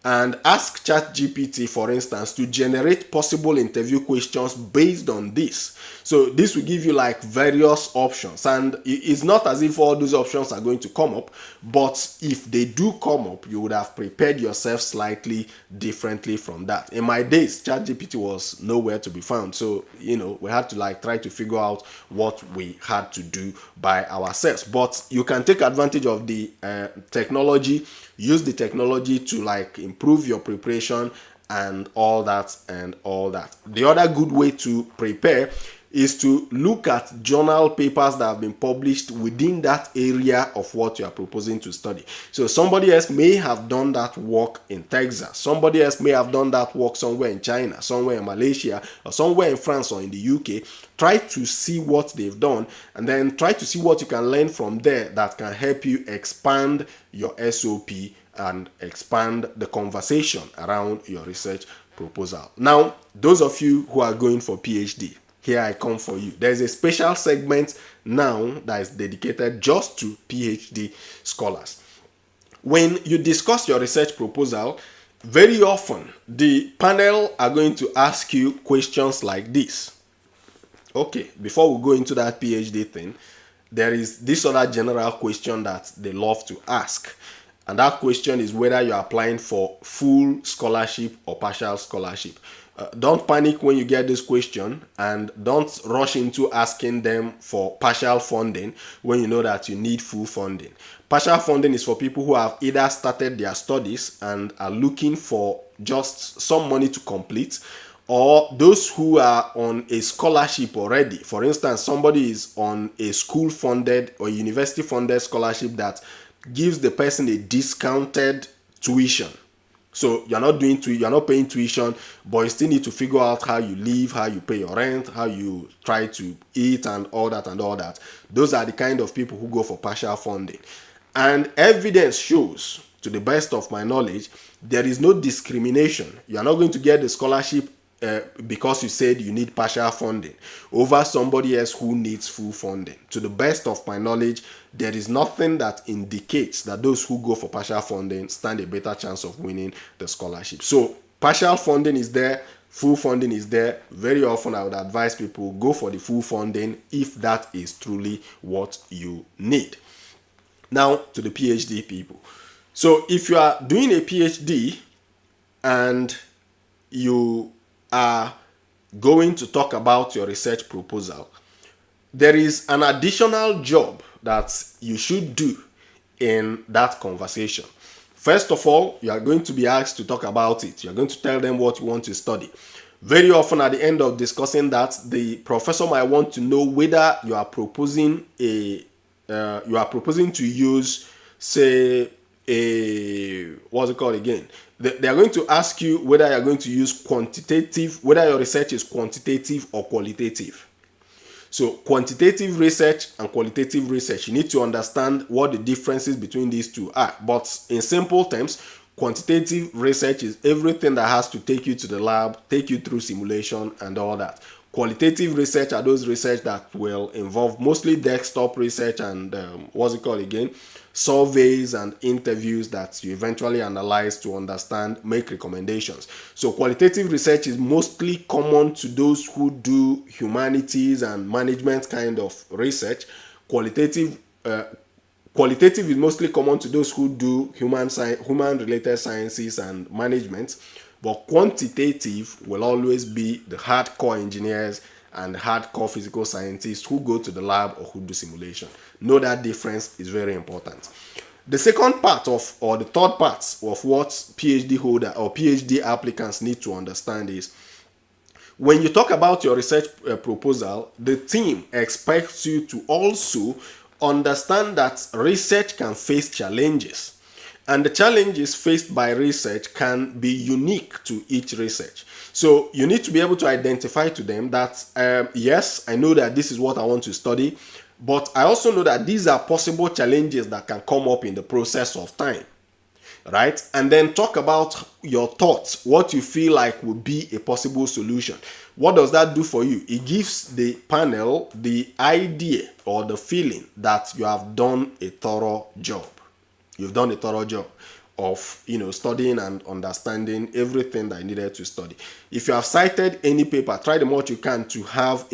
and ask ChatGPT, for instance, to generate possible interview questions based on this. So this will give you like various options, and it's not as if all those options are going to come up, but if they do come up, you would have prepared yourself slightly differently from that. In my days, ChatGPT was nowhere to be found, so we had to like try to figure out what we had to do by ourselves. But you can take advantage of the technology, use the technology to like improve your preparation and all that and all that. The other good way to prepare is to look at journal papers that have been published within that area of what you are proposing to study. So somebody else may have done that work in Texas. Somebody else may have done that work somewhere in China, somewhere in Malaysia, or somewhere in France or in the UK. Try to see what they've done and then try to see what you can learn from there that can help you expand your SOP and expand the conversation around your research proposal. Now, those of you who are going for PhD, here I come for you. There's a special segment now that is dedicated just to PhD scholars. When you discuss your research proposal, very often the panel are going to ask you questions like this. Okay, before we go into that PhD thing, there is this other general question that they love to ask. And that question is whether you're applying for full scholarship or partial scholarship. Don't panic when you get this question, and don't rush into asking them for partial funding when you know that you need full funding. Partial funding is for people who have either started their studies and are looking for just some money to complete, or those who are on a scholarship already. For instance, somebody is on a school-funded or university-funded scholarship that gives the person a discounted tuition. So you're not paying tuition, but you still need to figure out how you live, how you pay your rent, how you try to eat and all that and all that. Those are the kind of people who go for partial funding. And evidence shows, to the best of my knowledge, there is no discrimination. You are not going to get the scholarship because you said you need partial funding over somebody else who needs full funding. To the best of my knowledge, there is nothing that indicates that those who go for partial funding stand a better chance of winning the scholarship. So partial funding is there, full funding is there. Very often I would advise people go for the full funding if that is truly what you need. Now to the PhD people. So if you are doing a PhD and you are going to talk about your research proposal, there is an additional job that you should do in that conversation. First of all, you are going to be asked to talk about it. You are going to tell them what you want to study. Very often at the end of discussing that, the professor might want to know whether you are proposing to use, say, what's it called again? They are going to ask you whether you are going to use whether your research is quantitative or qualitative. So quantitative research and qualitative research, you need to understand what the differences between these two are. But in simple terms, quantitative research is everything that has to take you to the lab, take you through simulation and all that. Qualitative research are those research that will involve mostly desktop research and surveys and interviews that you eventually analyze to understand, make recommendations. So qualitative research is mostly common to those who do humanities and management kind of research. Qualitative is mostly common to those who do human-related sciences and management. But quantitative will always be the hardcore engineers and hardcore physical scientists who go to the lab or who do simulation. Know that difference is very important. The second part or the third part of what PhD holder or PhD applicants need to understand is, when you talk about your research proposal, the team expects you to also understand that research can face challenges. And the challenges faced by research can be unique to each research. So you need to be able to identify to them that, yes, I know that this is what I want to study, but I also know that these are possible challenges that can come up in the process of time, right? And then talk about your thoughts, what you feel like would be a possible solution. What does that do for you? It gives the panel the idea or the feeling that you have done a thorough job. You've done a thorough job of studying and understanding everything that you needed to study. If you have cited any paper, try the most you can to have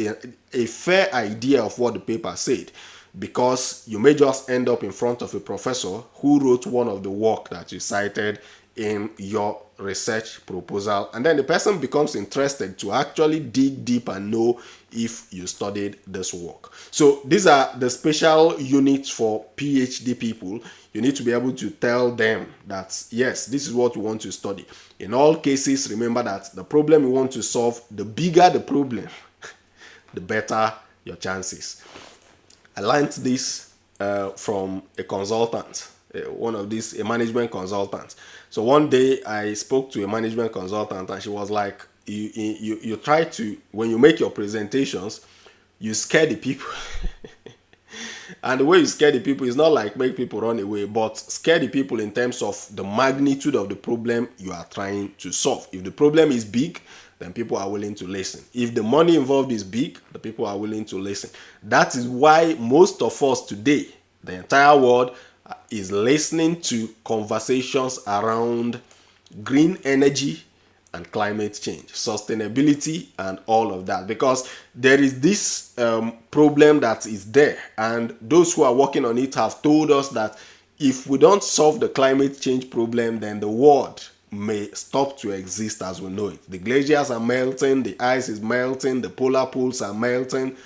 a fair idea of what the paper said, because you may just end up in front of a professor who wrote one of the work that you cited in your research proposal, and then the person becomes interested to actually dig deep and know if you studied this work. So these are the special units for PhD people. You need to be able to tell them that, yes, this is what you want to study. In all cases, remember that the problem you want to solve, the bigger the problem, the better your chances. I learned this from a consultant, a management consultant. So one day I spoke to a management consultant and she was like, you try to, when you make your presentations, you scare the people. And the way you scare the people is not like make people run away, but scare the people in terms of the magnitude of the problem you are trying to solve. If the problem is big, then people are willing to listen. If the money involved is big, the people are willing to listen. That is why most of us today, the entire world, is listening to conversations around green energy and climate change, sustainability and all of that, because there is this problem that is there, and those who are working on it have told us that if we don't solve the climate change problem, then the world may stop to exist as we know it. The glaciers are melting, the ice is melting, the polar pools are melting,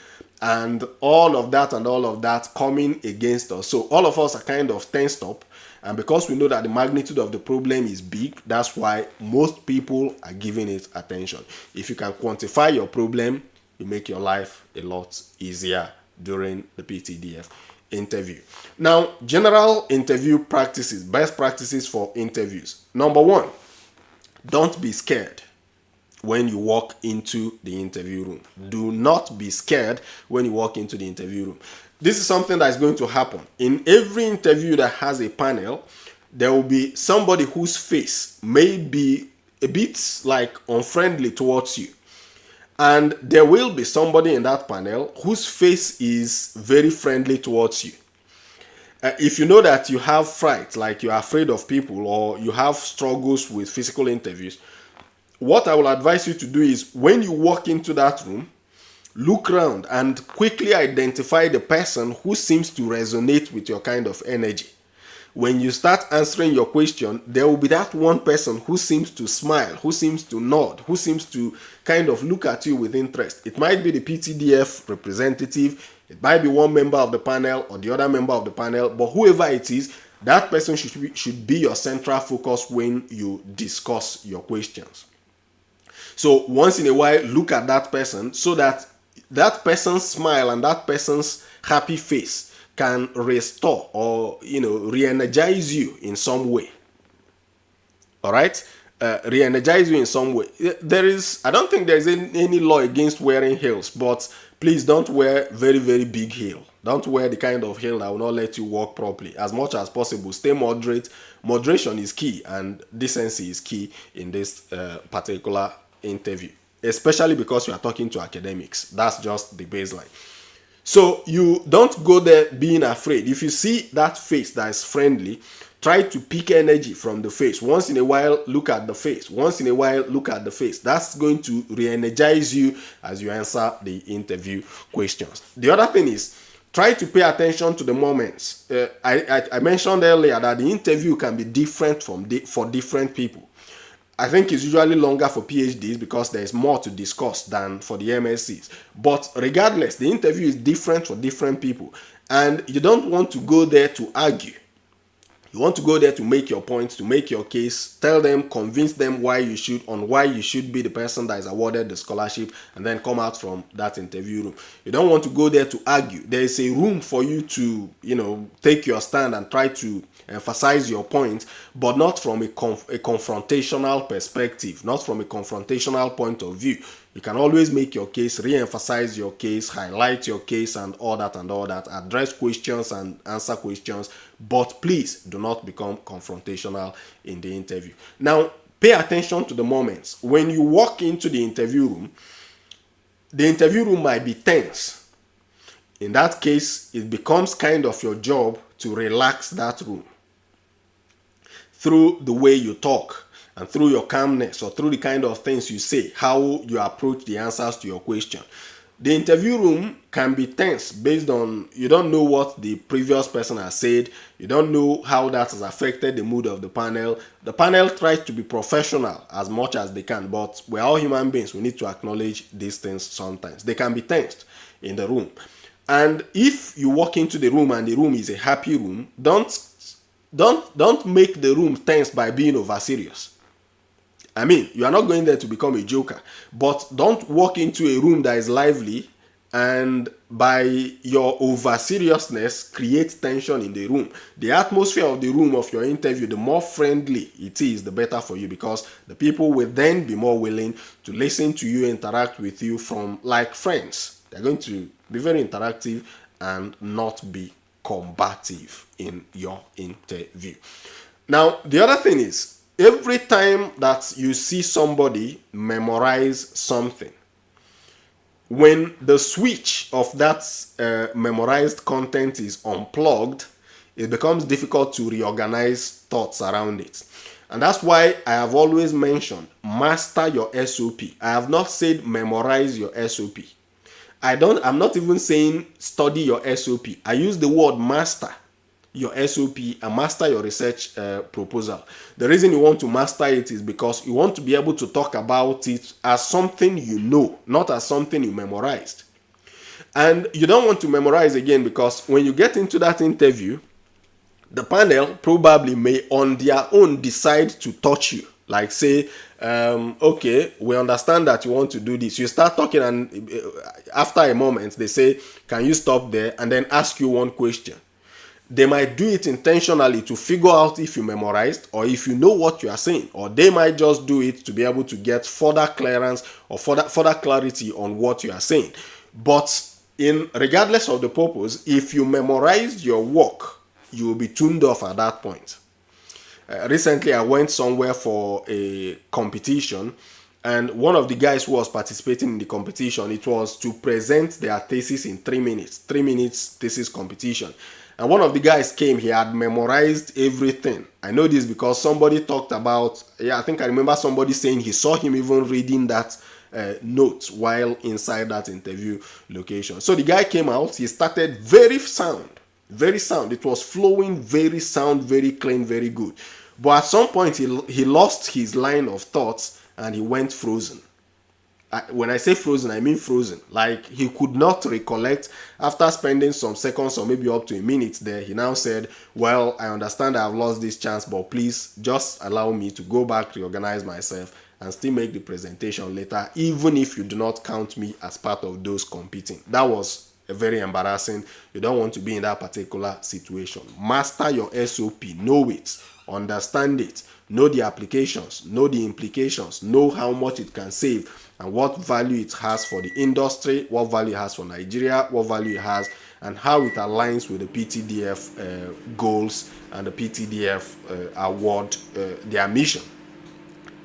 and all of that coming against us. So all of us are kind of tensed up. And because we know that the magnitude of the problem is big, that's why most people are giving it attention. If you can quantify your problem, you make your life a lot easier during the PTDF interview. Now, general interview practices, best practices for interviews. Number one, Don't be scared when you walk into the interview room. Do not be scared when you walk into the interview room. This is something that is going to happen. In every interview that has a panel, there will be somebody whose face may be a bit like unfriendly towards you. And there will be somebody in that panel whose face is very friendly towards you. If you know that you have fright, like you are afraid of people, or you have struggles with physical interviews, what I will advise you to do is when you walk into that room, look around and quickly identify the person who seems to resonate with your kind of energy. When you start answering your question, there will be that one person who seems to smile, who seems to nod, who seems to kind of look at you with interest. It might be the PTDF representative, it might be one member of the panel or the other member of the panel, but whoever it is, that person should be your central focus when you discuss your questions. So once in a while, look at that person so that that person's smile and that person's happy face can restore or re-energize you in some way. All right, re-energize you in some way. I don't think there's any law against wearing heels, but please don't wear very, very big heel. Don't wear the kind of heel that will not let you walk properly. As much as possible, stay moderate. Moderation is key, and decency is key in this particular interview, especially because you are talking to academics. That's just the baseline. So you don't go there being afraid. If you see that face that is friendly, try to pick energy from the face. Once in a while, look at the face. Once in a while, look at the face. That's going to re-energize you as you answer the interview questions. The other thing is, try to pay attention to the moments. I mentioned earlier that the interview can be different for different people. I think it's usually longer for PhDs because there is more to discuss than for the MScs. But regardless, the interview is different for different people. And you don't want to go there to argue. You want to go there to make your point, to make your case, tell them, convince them why you should be the person that is awarded the scholarship, and then come out from that interview room. You don't want to go there to argue. There is a room for you to, take your stand and try to emphasize your point, but not from a confrontational perspective, not from a confrontational point of view. You can always make your case, re-emphasize your case, highlight your case, and all that, address questions and answer questions, but please do not become confrontational in the interview. Now, pay attention to the moments. When you walk into the interview room might be tense. In that case, it becomes kind of your job to relax that room through the way you talk, and through your calmness, or through the kind of things you say, how you approach the answers to your question. The interview room can be tense based on you don't know what the previous person has said. You don't know how that has affected the mood of the panel. The panel tries to be professional as much as they can, but we're all human beings. We need to acknowledge these things sometimes. They can be tensed in the room. And if you walk into the room and the room is a happy room, don't make the room tense by being over serious. I mean, you are not going there to become a joker, but don't walk into a room that is lively and by your over seriousness create tension in the room. The atmosphere of the room of your interview, the more friendly it is, the better for you, because the people will then be more willing to listen to you, interact with you from like friends. They're going to be very interactive and not be combative in your interview. Now, the other thing is, every time that you see somebody memorize something, when the switch of that memorized content is unplugged, it becomes difficult to reorganize thoughts around it. And that's why I have always mentioned master your SOP. I have not said memorize your SOP. I'm not even saying study your SOP. I use the word master your SOP and master your research proposal. The reason you want to master it is because you want to be able to talk about it as something you know, not as something you memorized. And you don't want to memorize again, because when you get into that interview, the panel probably may on their own decide to touch you. Like say, okay, we understand that you want to do this. You start talking and after a moment they say, can you stop there? And then ask you one question. They might do it intentionally to figure out if you memorized or if you know what you are saying, or they might just do it to be able to get further clearance or further clarity on what you are saying. But regardless of the purpose, if you memorized your work, you will be tuned off at that point. Recently, I went somewhere for a competition, and one of the guys who was participating in the competition, it was to present their thesis in 3 minutes. 3 minutes thesis competition. And one of the guys came, he had memorized everything. I know this because somebody talked about, I think I remember somebody saying he saw him even reading that note while inside that interview location. So the guy came out, he started very sound. It was flowing very sound, very clean, very good. But at some point, he lost his line of thoughts and he went frozen. When I say frozen, I mean frozen. Like he could not recollect. After spending some seconds or maybe up to a minute there, he now said, well, I understand I've lost this chance, but please just allow me to go back, reorganize myself, and still make the presentation later, even if you do not count me as part of those competing. That was very embarrassing. You don't want to be in that particular situation. Master your SOP, know it, understand it, know the applications, know the implications, know how much it can save and what value it has for the industry, what value it has for Nigeria, what value it has, and how it aligns with the PTDF goals and the PTDF award, their mission.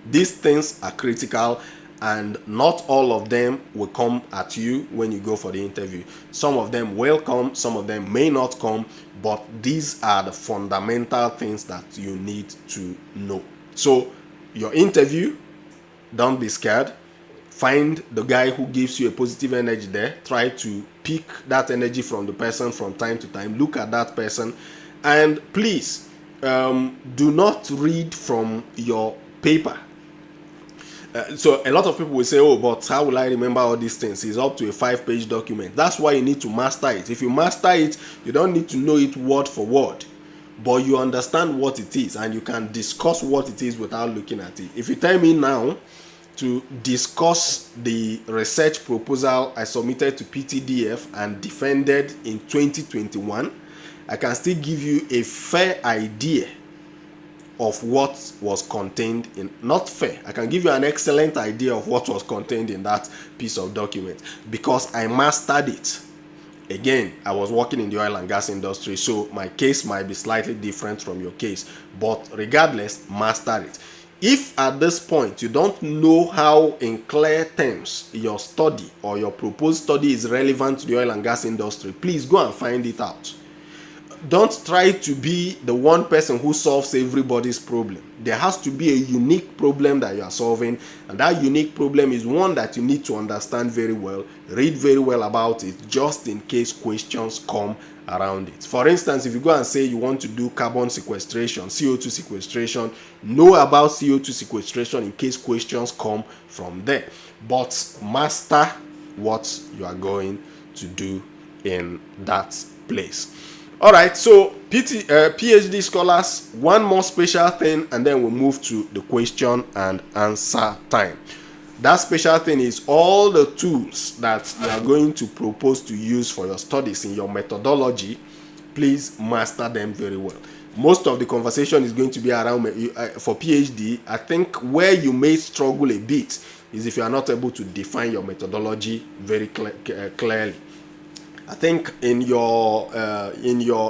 These things are critical, and not all of them will come at you when you go for the interview. Some of them will come, some of them may not come, but these are the fundamental things that you need to know. So your interview, don't be scared. Find the guy who gives you a positive energy there. Try to pick that energy from the person from time to time. Look at that person, and please do not read from your paper. So a lot of people will say, oh, but how will I remember all these things? It's up to a 5-page document. That's why you need to master it. If you master it, you don't need to know it word for word, but you understand what it is and you can discuss what it is without looking at it. If you tell me now to discuss the research proposal I submitted to PTDF and defended in 2021, I can still give you a fair idea of what was contained in, not fair, I can give you an excellent idea of what was contained in that piece of document because I mastered it. Again, I was working in the oil and gas industry, so my case might be slightly different from your case, but regardless, master it. If at this point you don't know how in clear terms your study or your proposed study is relevant to the oil and gas industry, please go and find it out. Don't try to be the one person who solves everybody's problem. There has to be a unique problem that you are solving, and that unique problem is one that you need to understand very well, read very well about it, just in case questions come around it. For instance, if you go and say you want to do carbon sequestration, CO2 sequestration, know about CO2 sequestration in case questions come from there. But master what you are going to do in that place. All right, so PhD scholars, one more special thing, and then we'll move to the question and answer time. That special thing is all the tools that you are going to propose to use for your studies in your methodology. Please master them very well. Most of the conversation is going to be around for PhD. I think where you may struggle a bit is if you are not able to define your methodology very clearly. I think in your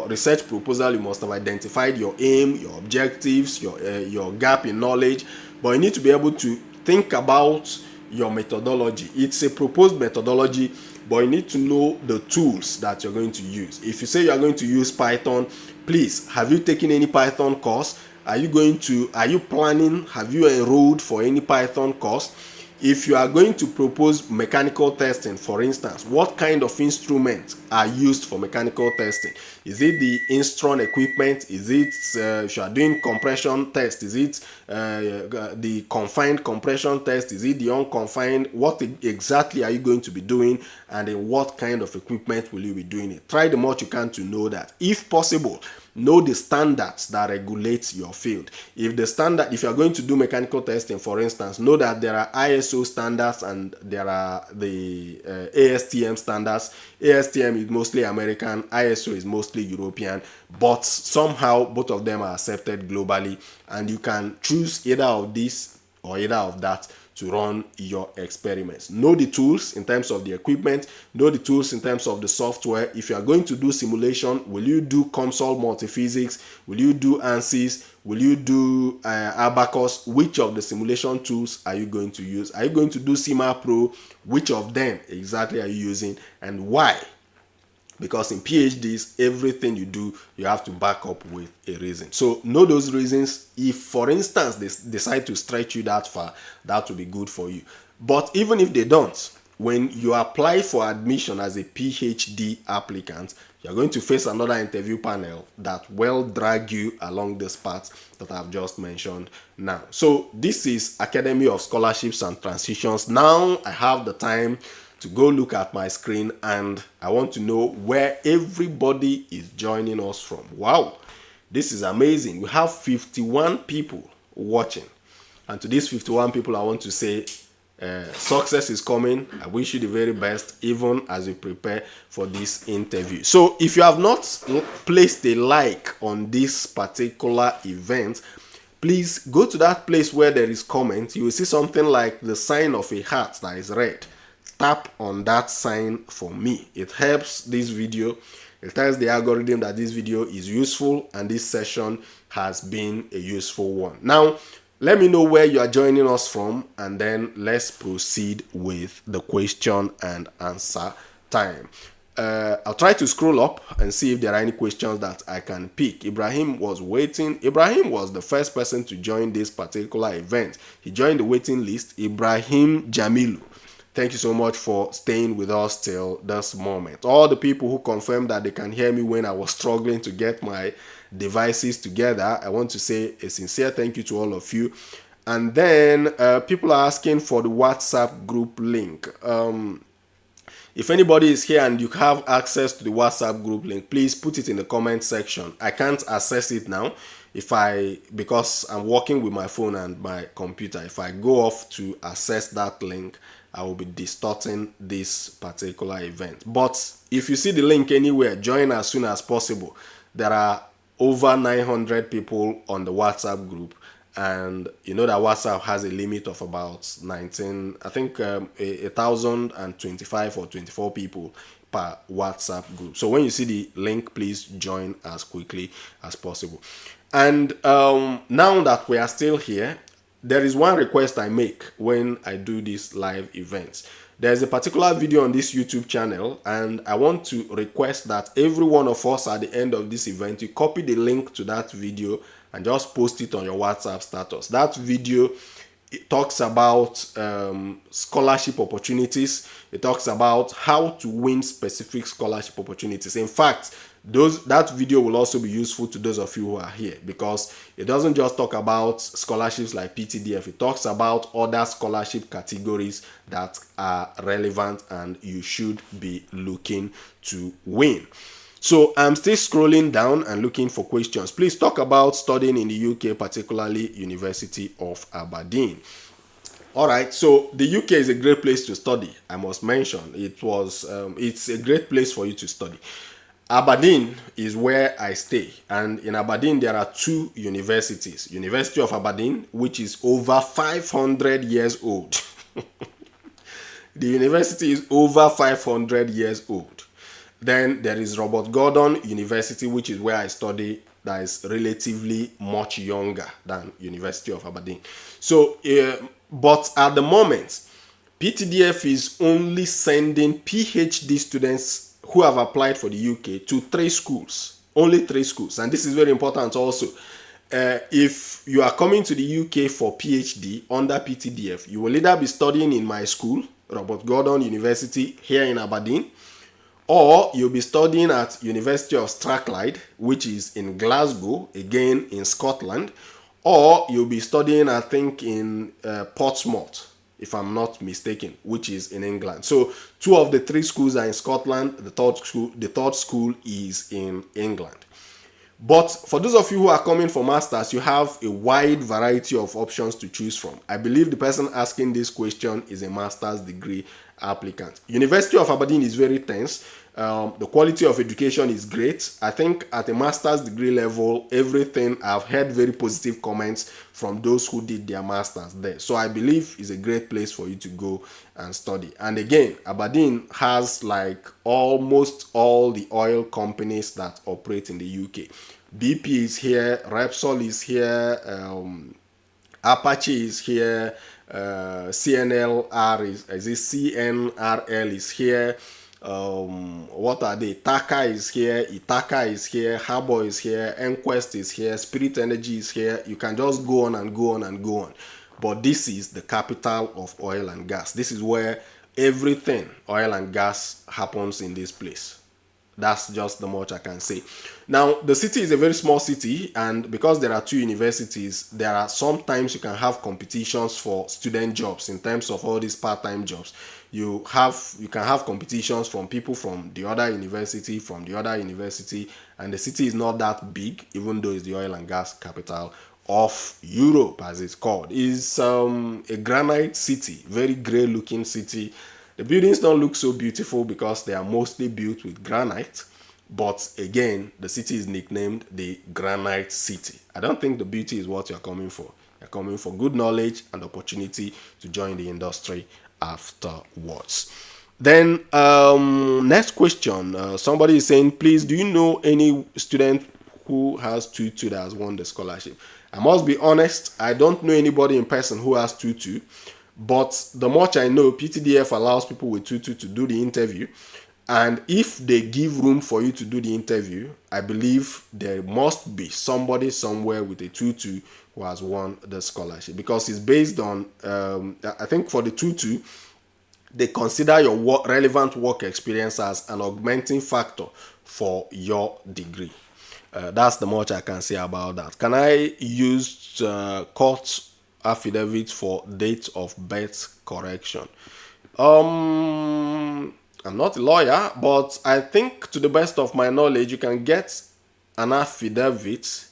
research proposal, you must have identified your aim, your objectives, your gap in knowledge, but you need to be able to think about your methodology. It's a proposed methodology, but you need to know the tools that you're going to use. If you say you're going to use Python, please, have you taken any Python course? Are you planning? Have you enrolled for any Python course? If you are going to propose mechanical testing, for instance, what kind of instruments are used for mechanical testing? Is it the Instron equipment? Is it, if you are doing compression test, is it the confined compression test? Is it the unconfined? What exactly are you going to be doing, and in what kind of equipment will you be doing it? Try the much you can to know that. If possible, Know the standards that regulate your field. If you are going to do mechanical testing, for instance, know that there are ISO standards and there are the ASTM standards. ASTM is mostly American, ISO is mostly European, but somehow both of them are accepted globally, and you can choose either of these or either of that to run your experiments. Know the tools in terms of the equipment, know the tools in terms of the software. If you are going to do simulation, will you do COMSOL multiphysics? Will you do ANSYS? Will you do Abacus? Which of the simulation tools are you going to use? Are you going to do CIMA Pro? Which of them exactly are you using, and why? Because in PhDs, everything you do, you have to back up with a reason. So know those reasons. If, for instance, they decide to stretch you that far, that will be good for you. But even if they don't, when you apply for admission as a PhD applicant, you're going to face another interview panel that will drag you along this path that I've just mentioned now. So this is Academy of Scholarships and Transitions. Now I have the time to go look at my screen, and I want to know where everybody is joining us from. Wow, this is amazing. We have 51 people watching, and to these 51 people I want to say success is coming. I wish you the very best, even as you prepare for this interview. So if you have not placed a like on this particular event, please go to that place where there is comment. You will see something like the sign of a heart that is red. Tap on that sign for me. It helps this video. It tells the algorithm that this video is useful and this session has been a useful one. Now, let me know where you are joining us from, and then let's proceed with the question and answer time. I'll try to scroll up and see if there are any questions that I can pick. Ibrahim was waiting. Ibrahim was the first person to join this particular event. He joined the waiting list. Ibrahim Jamilu. Thank you so much for staying with us till this moment. All the people who confirmed that they can hear me when I was struggling to get my devices together, I want to say a sincere thank you to all of you. And then people are asking for the WhatsApp group link. If anybody is here and you have access to the WhatsApp group link, please put it in the comment section. I can't access it now because I'm working with my phone and my computer. If I go off to access that link, I will be distorting this particular event. But if you see the link anywhere, join as soon as possible. There are over 900 people on the WhatsApp group, and you know that WhatsApp has a limit of about 1,025 or 24 people per WhatsApp group. So when you see the link, please join as quickly as possible. And now that we are still here, there is one request I make when I do these live events. There's a particular video on this YouTube channel, and I want to request that every one of us at the end of this event, you copy the link to that video and just post it on your WhatsApp status. That video, it talks about scholarship opportunities. It talks about how to win specific scholarship opportunities. In fact, that video will also be useful to those of you who are here, because it doesn't just talk about scholarships like PTDF. It talks about other scholarship categories that are relevant and you should be looking to win. So I'm still scrolling down and looking for questions. Please talk about studying in the UK, particularly University of Aberdeen. All right, so the UK is a great place to study. I must mention it's a great place for you to study. Aberdeen is where I stay, and in Aberdeen there are two universities. University of Aberdeen, which is over 500 years old. The university is over 500 years old. Then there is Robert Gordon University, which is where I study, that is relatively much younger than University of Aberdeen. So, but at the moment, PTDF is only sending PhD students who have applied for the UK to 3 schools, only 3 schools. And this is very important also. If you are coming to the UK for PhD under PTDF, you will either be studying in my school, Robert Gordon University here in Aberdeen, or you'll be studying at University of Strathclyde, which is in Glasgow, again in Scotland, or you'll be studying, I think, in Portsmouth, if I'm not mistaken, which is in England. So 2 of the 3 schools are in Scotland. The third school is in England. But for those of you who are coming for masters, you have a wide variety of options to choose from. I believe the person asking this question is a master's degree applicant. University of Aberdeen is very tense. The quality of education is great. I think at a master's degree level, everything, I've heard very positive comments from those who did their masters there. So I believe it's a great place for you to go and study. And again, Aberdeen has like almost all the oil companies that operate in the UK. BP is here, Repsol is here, Apache is here, CNLR is it CNRL is here. What are they? Taka is here, Itaka is here, Harbour is here, Enquest is here, Spirit Energy is here. You can just go on and go on and go on. But this is the capital of oil and gas. This is where everything oil and gas happens in this place. That's just the much I can say. Now, the city is a very small city, and because there are two universities, there are sometimes you can have competitions for student jobs in terms of all these part-time jobs. You can have competitions from people from the other university, and the city is not that big, even though it's the oil and gas capital of Europe, as it's called. It's a granite city, very grey looking city. The buildings don't look so beautiful because they are mostly built with granite. But again, the city is nicknamed the Granite City. I don't think the beauty is what you're coming for. You're coming for good knowledge and opportunity to join the industry afterwards. Then, next question. Somebody is saying, please, do you know any student who has tutu that has won the scholarship? I must be honest, I don't know anybody in person who has tutu. But the much I know, PTDF allows people with tutu to do the interview. And if they give room for you to do the interview, I believe there must be somebody somewhere with a tutu who has won the scholarship. Because it's based on, I think for the tutu, they consider your relevant work experience as an augmenting factor for your degree. That's the much I can say about that. Can I use court affidavit for date of birth correction? I'm not a lawyer, but I think to the best of my knowledge, you can get an affidavit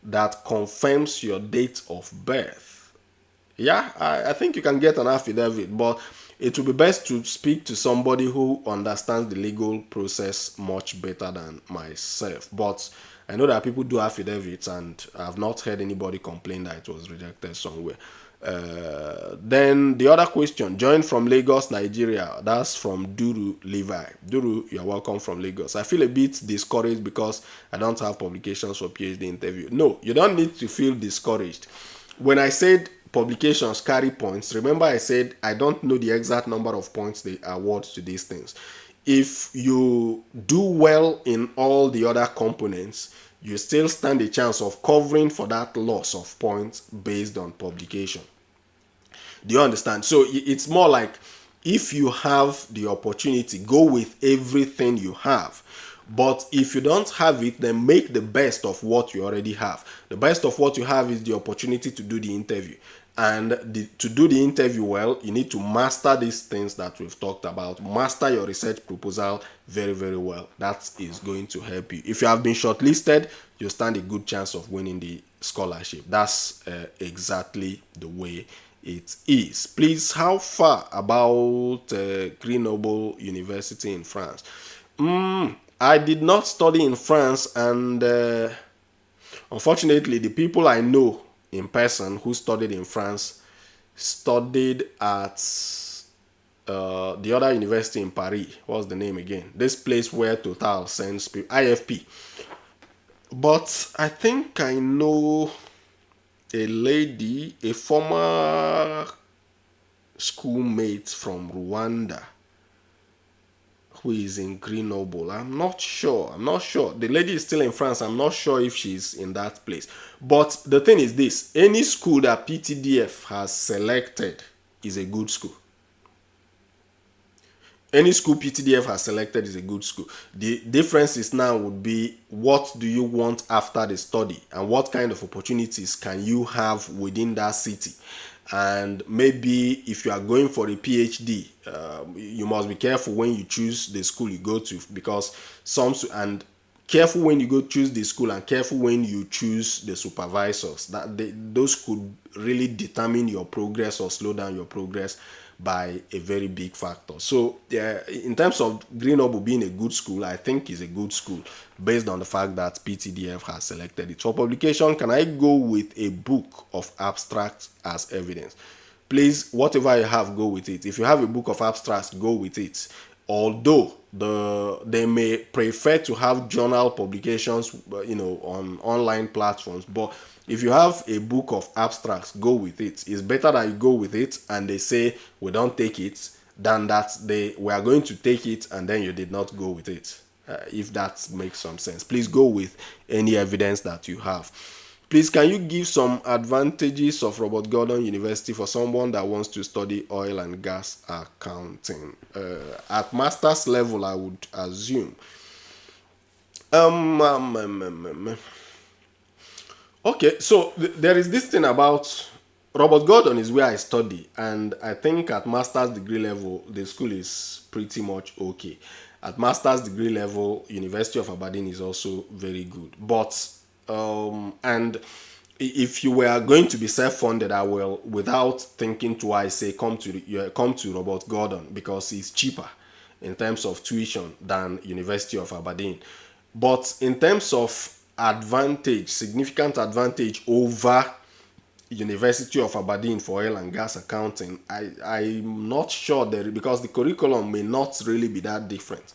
that confirms your date of birth. Yeah, I think you can get an affidavit, but it would be best to speak to somebody who understands the legal process much better than myself. But I know that people do affidavits, and I've not heard anybody complain that it was rejected somewhere. Then the other question, joined from Lagos, Nigeria. That's from Duru Levi. Duru, you're welcome from Lagos. I feel a bit discouraged because I don't have publications for PhD interview. No, you don't need to feel discouraged. When I said publications carry points, remember I said I don't know the exact number of points they award to these things. If you do well in all the other components, you still stand a chance of covering for that loss of points based on publication. Do you understand? So it's more like, if you have the opportunity, go with everything you have. But if you don't have it, then make the best of what you already have. The best of what you have is the opportunity to do the interview. And to do the interview well, you need to master these things that we've talked about. Master your research proposal very, very well. That is going to help you. If you have been shortlisted, you stand a good chance of winning the scholarship. That's exactly the way it is. Please, how far about Grenoble University in France? I did not study in France, and unfortunately, the people I know in person who studied in France studied at the other university in Paris. What's the name again? This place where Total sends people, IFP. But I think I know a lady, a former schoolmate from Rwanda, who is in Grenoble. I'm not sure. The lady is still in France. I'm not sure if she's in that place. But the thing is this: any school that PTDF has selected is a good school. Any school PTDF has selected is a good school. The differences now would be, what do you want after the study, and what kind of opportunities can you have within that city. And maybe if you are going for a PhD, you must be careful when you choose the school you go to, because careful when you go choose the school and careful when you choose the supervisors. Those could really determine your progress or slow down your progress by a very big factor. So in terms of Grenoble being a good school, I think is a good school based on the fact that PTDF has selected it. For publication, can I go with a book of abstracts as evidence? Please, whatever you have, go with it. If you have a book of abstracts, go with it. Although they may prefer to have journal publications, on online platforms, but if you have a book of abstracts, go with it. It's better that you go with it and they say we don't take it than that we are going to take it and then you did not go with it. If that makes some sense, please go with any evidence that you have. Please, can you give some advantages of Robert Gordon University for someone that wants to study oil and gas accounting? At master's level, I would assume. Okay, so there is this thing about Robert Gordon is where I study, and I think at master's degree level, the school is pretty much okay. At master's degree level, University of Aberdeen is also very good. But and if you were going to be self-funded, I will, without thinking twice, say come to Robert Gordon because it's cheaper in terms of tuition than University of Aberdeen. But in terms of advantage, significant advantage over University of Aberdeen for oil and gas accounting, I'm not sure there, because the curriculum may not really be that different.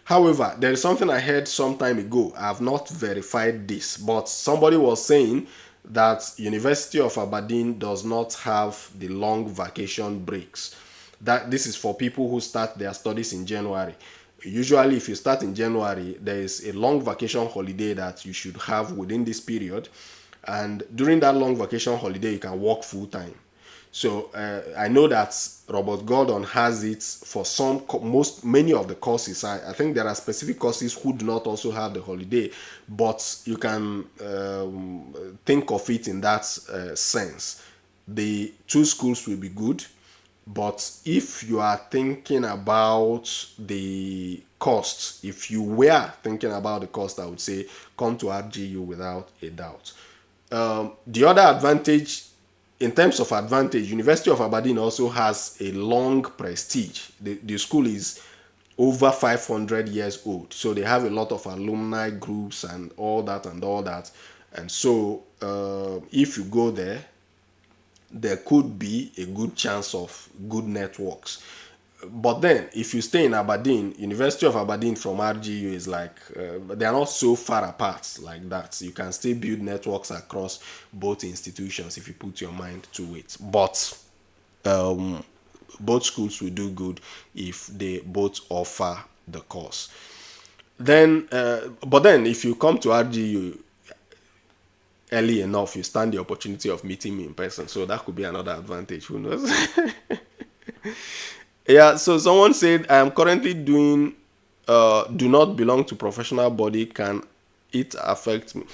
However, there is something I heard some time ago. I have not verified this, but somebody was saying that University of Aberdeen does not have the long vacation breaks. That this is for people who start their studies in January. Usually, if you start in January, there is a long vacation holiday that you should have within this period. And during that long vacation holiday, you can work full time. So I know that Robert Gordon has it for many of the courses. I think there are specific courses who do not also have the holiday, but you can think of it in that sense. The two schools will be good, but if you are thinking about the cost, if you were thinking about the cost, I would say come to RGU without a doubt. The other advantage, in terms of advantage, University of Aberdeen also has a long prestige. The school is over 500 years old, so they have a lot of alumni groups and all that. And so if you go there, there could be a good chance of good networks. But then, if you stay in Aberdeen, University of Aberdeen from RGU is like, they are not so far apart like that. You can still build networks across both institutions if you put your mind to it. But both schools will do good if they both offer the course. Then, but then, if you come to RGU early enough, you stand the opportunity of meeting me in person. So that could be another advantage. Who knows? Yeah, so someone said, I am currently doing do not belong to professional body. Can it affect me?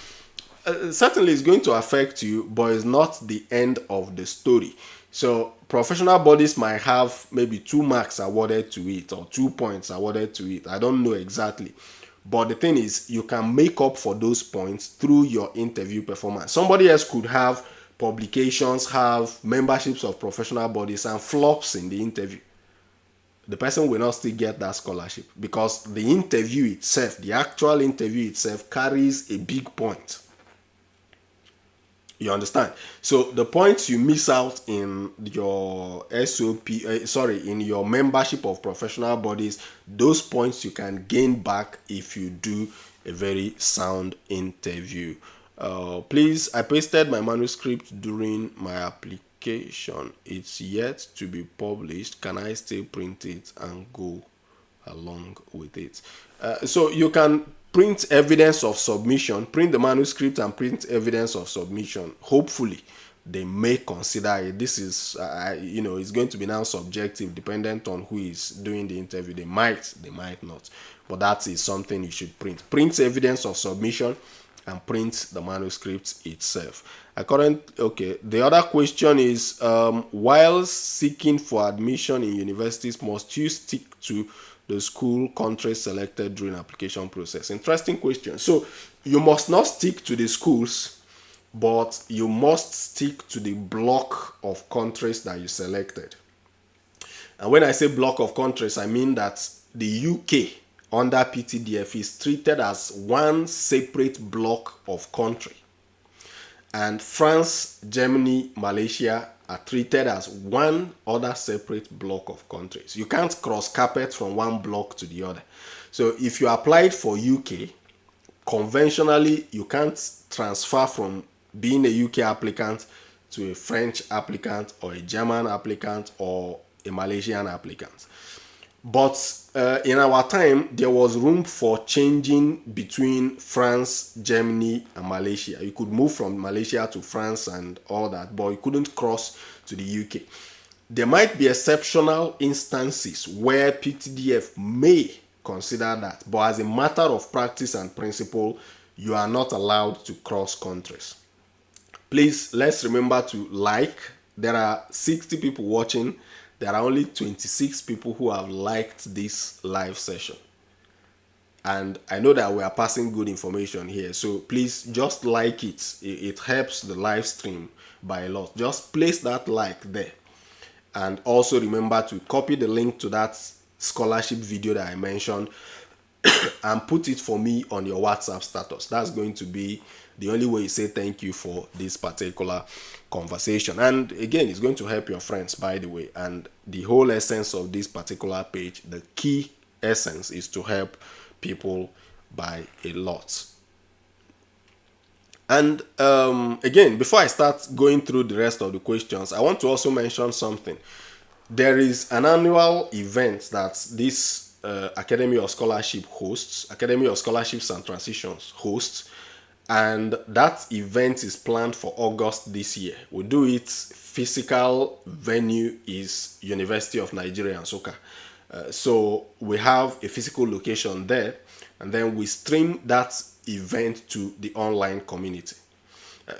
Certainly it's going to affect you, but it's not the end of the story. So professional bodies might have maybe 2 marks awarded to it or 2 points awarded to it. I don't know exactly. But the thing is, you can make up for those points through your interview performance. Somebody else could have publications, have memberships of professional bodies and flops in the interview. The person will not still get that scholarship because the interview itself, the actual interview itself, carries a big point. You understand? So the points you miss out in your in your membership of professional bodies, those points you can gain back if you do a very sound interview. Please, I pasted my manuscript during my application. It's yet to be published. Can I still print it and go along with it? So you can print evidence of submission, print the manuscript and print evidence of submission. Hopefully they may consider it. This is it's going to be now subjective, dependent on who is doing the interview. They might not, but that is something you should print evidence of submission and print the manuscript itself. The other question is, while seeking for admission in universities, must you stick to the school country selected during application process? Interesting question. So you must not stick to the schools, but you must stick to the block of countries that you selected. And when I say block of countries, I mean that the UK under PTDF is treated as one separate block of country. And France, Germany, Malaysia are treated as one other separate block of countries. You can't cross carpet from one block to the other. So if you applied for UK, conventionally, you can't transfer from being a UK applicant to a French applicant or a German applicant or a Malaysian applicant. But in our time, there was room for changing between France, Germany, and Malaysia. You could move from Malaysia to France and all that, but you couldn't cross to the UK. There might be exceptional instances where PTDF may consider that, but as a matter of practice and principle, you are not allowed to cross countries. Please, let's remember to like. There are 60 people watching. There are only 26 people who have liked this live session. And I know that we are passing good information here. So please just like it. It helps the live stream by a lot. Just place that like there. And also remember to copy the link to that scholarship video that I mentioned and put it for me on your WhatsApp status. That's going to be the only way you say thank you for this particular conversation. And again, it's going to help your friends, by the way. And the whole essence of this particular page, the key essence, is to help people by a lot. And again, before I start going through the rest of the questions, I want to also mention something. There is an annual event that this Academy of Scholarship hosts, Academy of Scholarships and Transitions hosts, and that event is planned for August this year. We do it, physical venue is University of Nigeria, Nsukka. So we have a physical location there, and then we stream that event to the online community.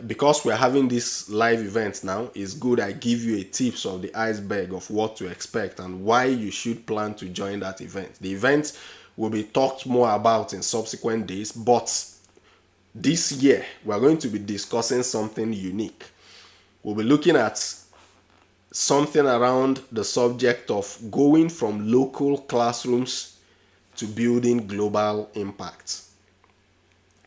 Because we're having this live event now, it's good I give you a tips of the iceberg of what to expect and why you should plan to join that event. The event will be talked more about in subsequent days, but this year we're going to be discussing something unique. We'll be looking at something around the subject of going from local classrooms to building global impact.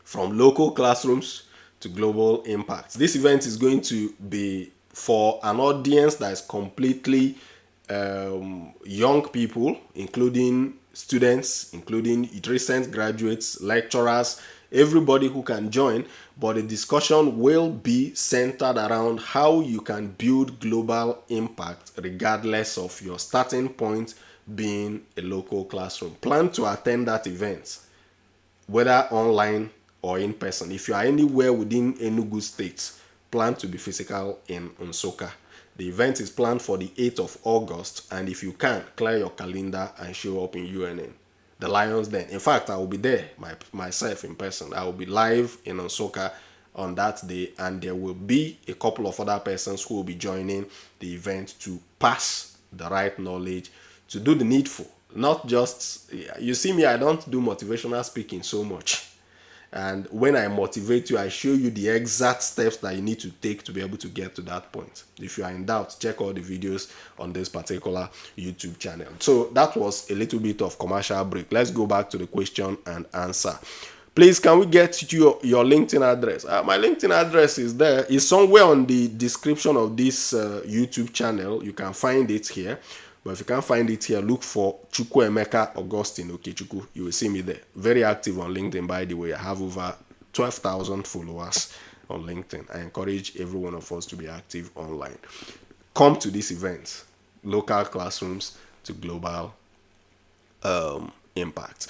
From local classrooms to global impact. This event is going to be for an audience that is completely young people, including students, including recent graduates, lecturers, everybody who can join. But the discussion will be centered around how you can build global impact regardless of your starting point being a local classroom. Plan to attend that event, whether online or in person. If you are anywhere within Enugu State, plan to be physical in Nsukka. The event is planned for the 8th of August, and if you can, clear your calendar and show up in UNN, the Lions Den. In fact, I will be there myself in person. I will be live in Nsukka on that day, and there will be a couple of other persons who will be joining the event to pass the right knowledge, to do the needful. Not just, you see me, I don't do motivational speaking so much. And when I motivate you, I show you the exact steps that you need to take to be able to get to that point. If you are in doubt, check all the videos on this particular YouTube channel. So that was a little bit of commercial break. Let's go back to the question and answer. Please, can we get your LinkedIn address? My LinkedIn address is there. It's somewhere on the description of this YouTube channel. You can find it here. But if you can't find it here, look for Chukwuemeka Augustine Okechukwu. You will see me there. Very active on LinkedIn, by the way. I have over 12,000 followers on LinkedIn. I encourage every one of us to be active online. Come to this event. Local classrooms to global impact.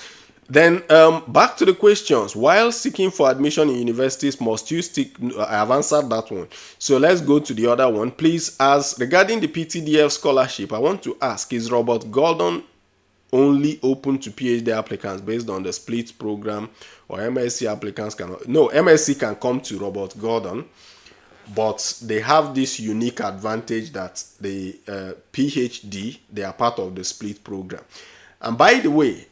Then back to the questions. While seeking for admission in universities, must you stick? I have answered that one. So let's go to the other one. Please, as regarding the PTDF scholarship, I want to ask, is Robert Gordon only open to PhD applicants based on the split program, or MSc applicants cannot. No, MSc can come to Robert Gordon, but they have this unique advantage that the PhD, they are part of the split program. And by the way,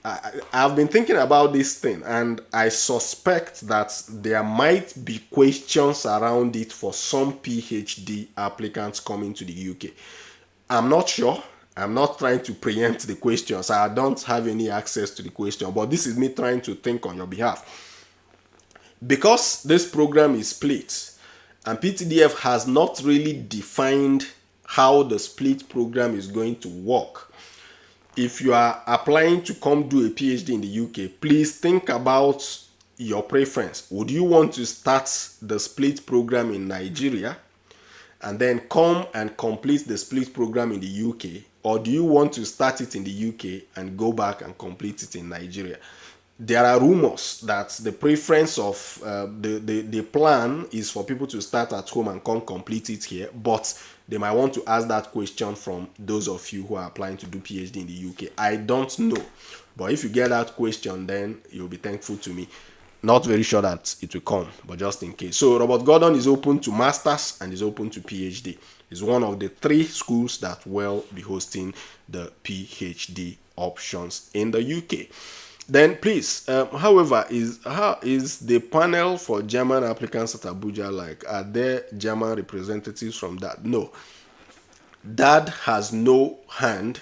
I've been thinking about this thing, and I suspect that there might be questions around it for some PhD applicants coming to the UK. I'm not sure. I'm not trying to preempt the questions. I don't have any access to the question, but this is me trying to think on your behalf. Because this program is split, and PTDF has not really defined how the split program is going to work. If you are applying to come do a PhD in the UK, please think about your preference. Would you want to start the split program in Nigeria and then come and complete the split program in the UK? Or do you want to start it in the UK and go back and complete it in Nigeria? There are rumors that the preference of the plan is for people to start at home and come complete it here, but they might want to ask that question from those of you who are applying to do PhD in the UK. I don't know, but if you get that question, then you'll be thankful to me. Not very sure that it will come, but just in case. So Robert Gordon is open to masters and is open to PhD. It's one of the 3 schools that will be hosting the PhD options in the UK. Then please, however, how is the panel for German applicants at Abuja like? Are there German representatives from that? No. That has no hand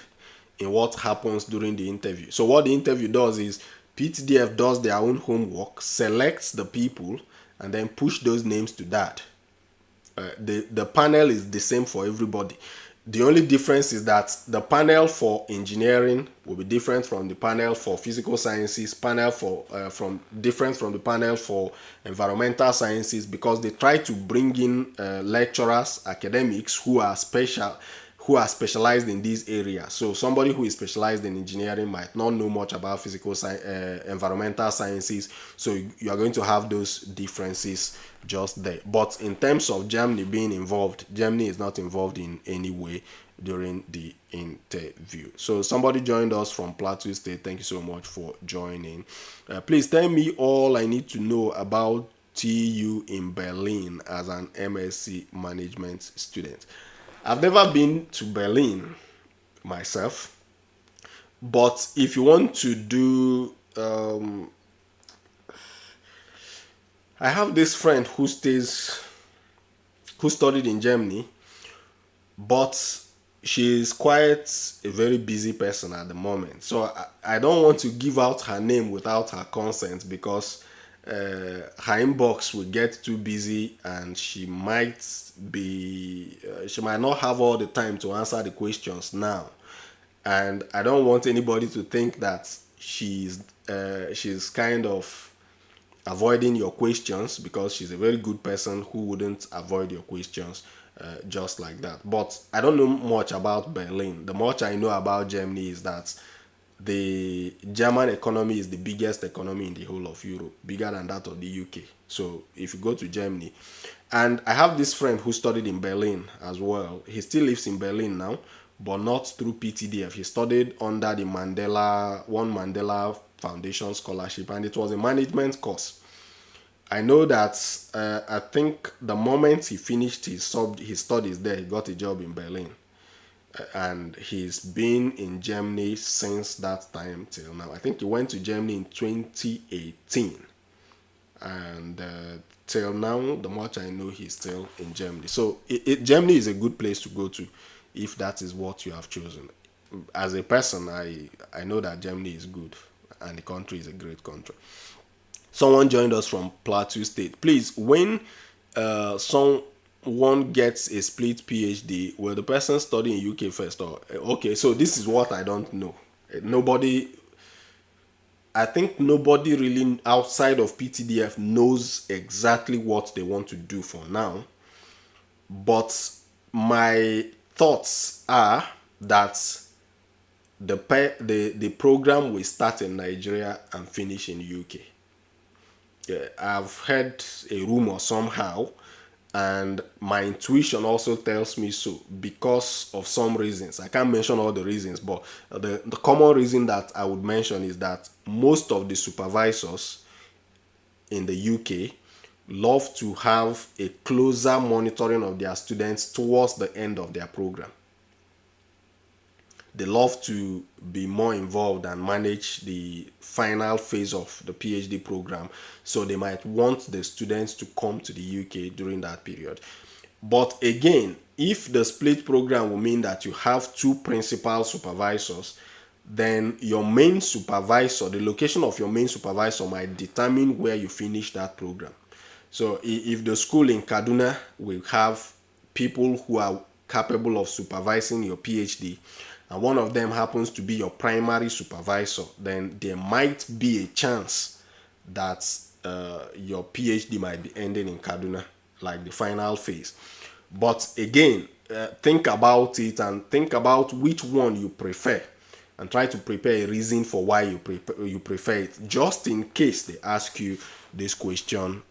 in what happens during the interview. So what the interview does is PTDF does their own homework, selects the people, and then push those names to that. The panel is the same for everybody. The only difference is that the panel for engineering will be different from the panel for physical sciences, different from the panel for environmental sciences, because they try to bring in lecturers, academics who are specialized in these areas. So somebody who is specialized in engineering might not know much about environmental sciences. So you are going to have those differences just there. But in terms of Germany being involved, Germany is not involved in any way during the interview. So somebody joined us from Plateau State. Thank you so much for joining. Please tell me all I need to know about TU in Berlin as an MSc management student. I've never been to Berlin myself, but if you want to do, I have this friend who studied in Germany, but she is quite a very busy person at the moment. So I don't want to give out her name without her consent, because her inbox will get too busy and she might not have all the time to answer the questions now. And I don't want anybody to think that she's kind of avoiding your questions, because she's a very good person who wouldn't avoid your questions just like that. But I don't know much about Berlin. The much I know about Germany is that the German economy is the biggest economy in the whole of Europe, bigger than that of the UK. So if you go to Germany, and I have this friend who studied in Berlin as well. He still lives in Berlin now, but not through PTDF. He studied under the Mandela Foundation scholarship, and it was a management course. I know that I think the moment he finished his studies there, he got a job in Berlin. And he's been in Germany since that time till now. I think he went to Germany in 2018. And till now, the much I know, he's still in Germany. So Germany is a good place to go to if that is what you have chosen. As a person, I know that Germany is good and the country is a great country. Someone joined us from Plateau State. Please, when someone gets a split PhD, will the person study in UK first? Or okay, so this is what I don't know. I think nobody really outside of PTDF knows exactly what they want to do for now. But my thoughts are that the program will start in Nigeria and finish in UK. I've heard a rumor somehow and my intuition also tells me so because of some reasons. I can't mention all the reasons, but the common reason that I would mention is that most of the supervisors in the UK love to have a closer monitoring of their students towards the end of their program. They love to be more involved and manage the final phase of the PhD program. So they might want the students to come to the UK during that period. But again, if the split program will mean that you have two principal supervisors, then your main supervisor, the location of your main supervisor might determine where you finish that program. So if the school in Kaduna will have people who are capable of supervising your PhD, and one of them happens to be your primary supervisor, then there might be a chance that your PhD might be ending in Kaduna, like the final phase. But again, think about it and think about which one you prefer, and try to prepare a reason for why you prefer it, just in case they ask you this question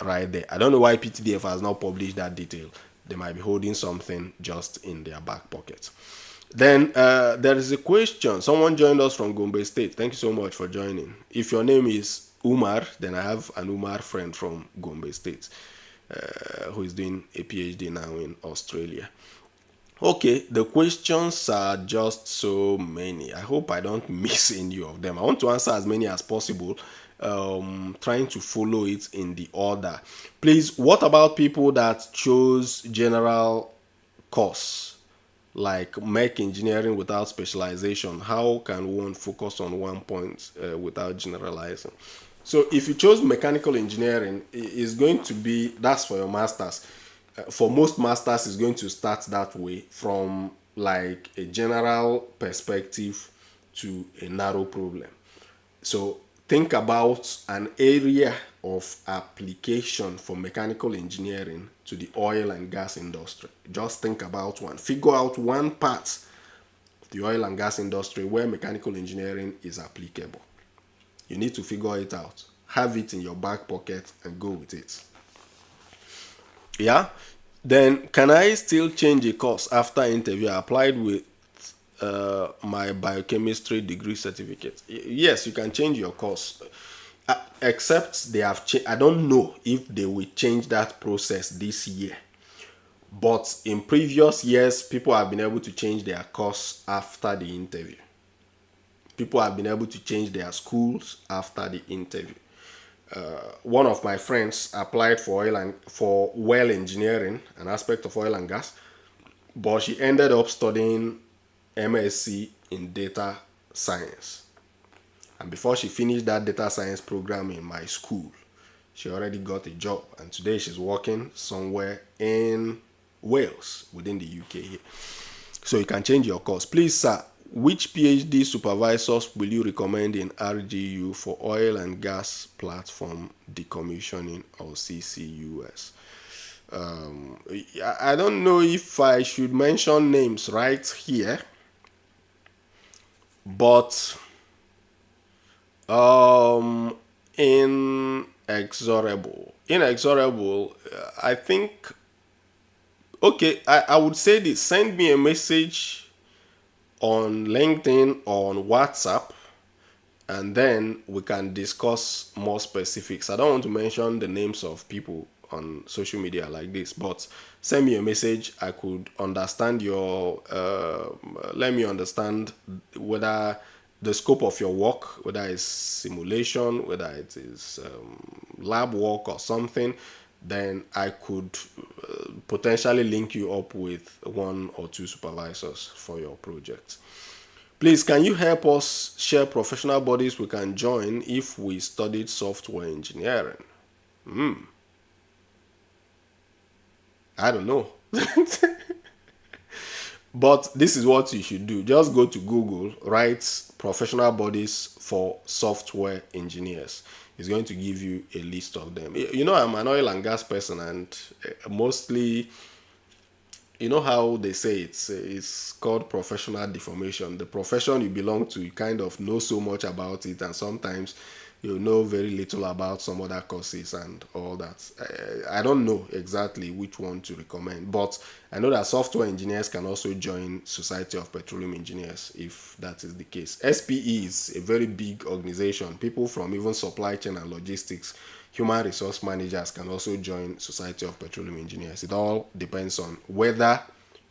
right there. I don't know why PTDF has not published that detail. They might be holding something just in their back pocket. Then there is a question. Someone joined us from Gombe State. Thank you so much for joining. If your name is Umar, then I have an Umar friend from Gombe State who is doing a PhD now in Australia. Okay, the questions are just so many. I hope I don't miss any of them. I want to answer as many as possible, trying to follow it in the order. Please, what about people that chose general course, like mech engineering without specialization? How can one focus on one point without generalizing? So if you chose mechanical engineering, it's going to be, that's for your masters. For most masters, it's going to start that way, from like a general perspective to a narrow problem. So think about an area of application for mechanical engineering to the oil and gas industry. Just think about one. Figure out one part of the oil and gas industry where mechanical engineering is applicable. You need to figure it out. Have it in your back pocket and go with it. Yeah. Then, can I still change a course after interview? I applied with my biochemistry degree certificate. Yes, you can change your course, except they have changed. I don't know if they will change that process this year, but in previous years, people have been able to change their course after the interview. People have been able to change their schools after the interview. One of my friends applied for well engineering, an aspect of oil and gas, but she ended up studying MSc in data science. And before she finished that data science program in my school, she already got a job, and today she's working somewhere in Wales within the UK here. So you can change your course. Please, sir, which PhD supervisors will you recommend in RGU for oil and gas platform decommissioning or CCUS? I don't know if I should mention names right here, but inexorable, I think, okay, I would say this: send me a message on LinkedIn or on WhatsApp, and then we can discuss more specifics. I don't want to mention the names of people on social media like this, but send me a message. I could understand your let me understand whether the scope of your work, whether it's simulation, whether it is lab work or something. Then I could potentially link you up with one or two supervisors for your project. Please, can you help us share professional bodies we can join if we studied software engineering? I don't know. But this is what you should do. Just go to Google, write professional bodies for software engineers. It's going to give you a list of them. You know, I'm an oil and gas person, and mostly, you know how they say it's called professional deformation. The profession you belong to, you kind of know so much about it, and sometimes you know very little about some other courses and all that. I don't know exactly which one to recommend, but I know that software engineers can also join Society of Petroleum Engineers if that is the case. SPE is a very big organization. People from even supply chain and logistics, human resource managers can also join Society of Petroleum Engineers. It all depends on whether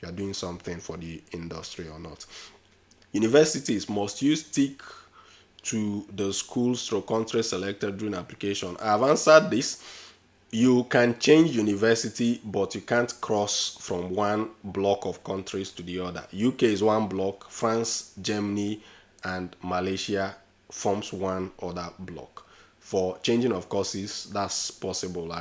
you are doing something for the industry or not. Universities must you stick to the schools or country selected during application? I have answered this. You can change university, but you can't cross from one block of countries to the other. UK is one block, France, Germany, and Malaysia forms one other block. For changing of courses, that's possible.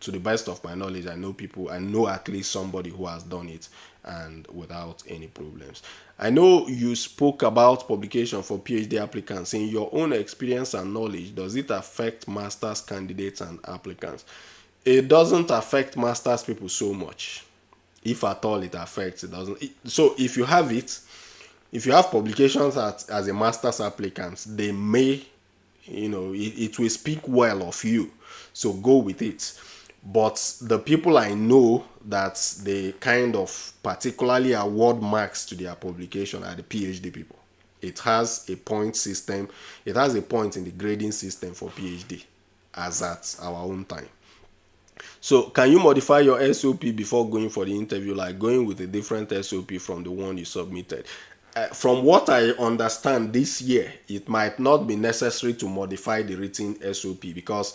To the best of my knowledge, I know at least somebody who has done it and without any problems. I know you spoke about publication for PhD applicants. In your own experience and knowledge, does it affect master's candidates and applicants? It doesn't affect master's people so much. If at all it affects, it doesn't. So if you have it, if you have publications as a master's applicant, they may, it will speak well of you. So go with it. But the people I know that they kind of particularly award marks to their publication are the PhD people. It has a point system. It has a point in the grading system for PhD as at our own time. So can you modify your SOP before going for the interview, like going with a different SOP from the one you submitted? From what I understand this year, it might not be necessary to modify the written SOP because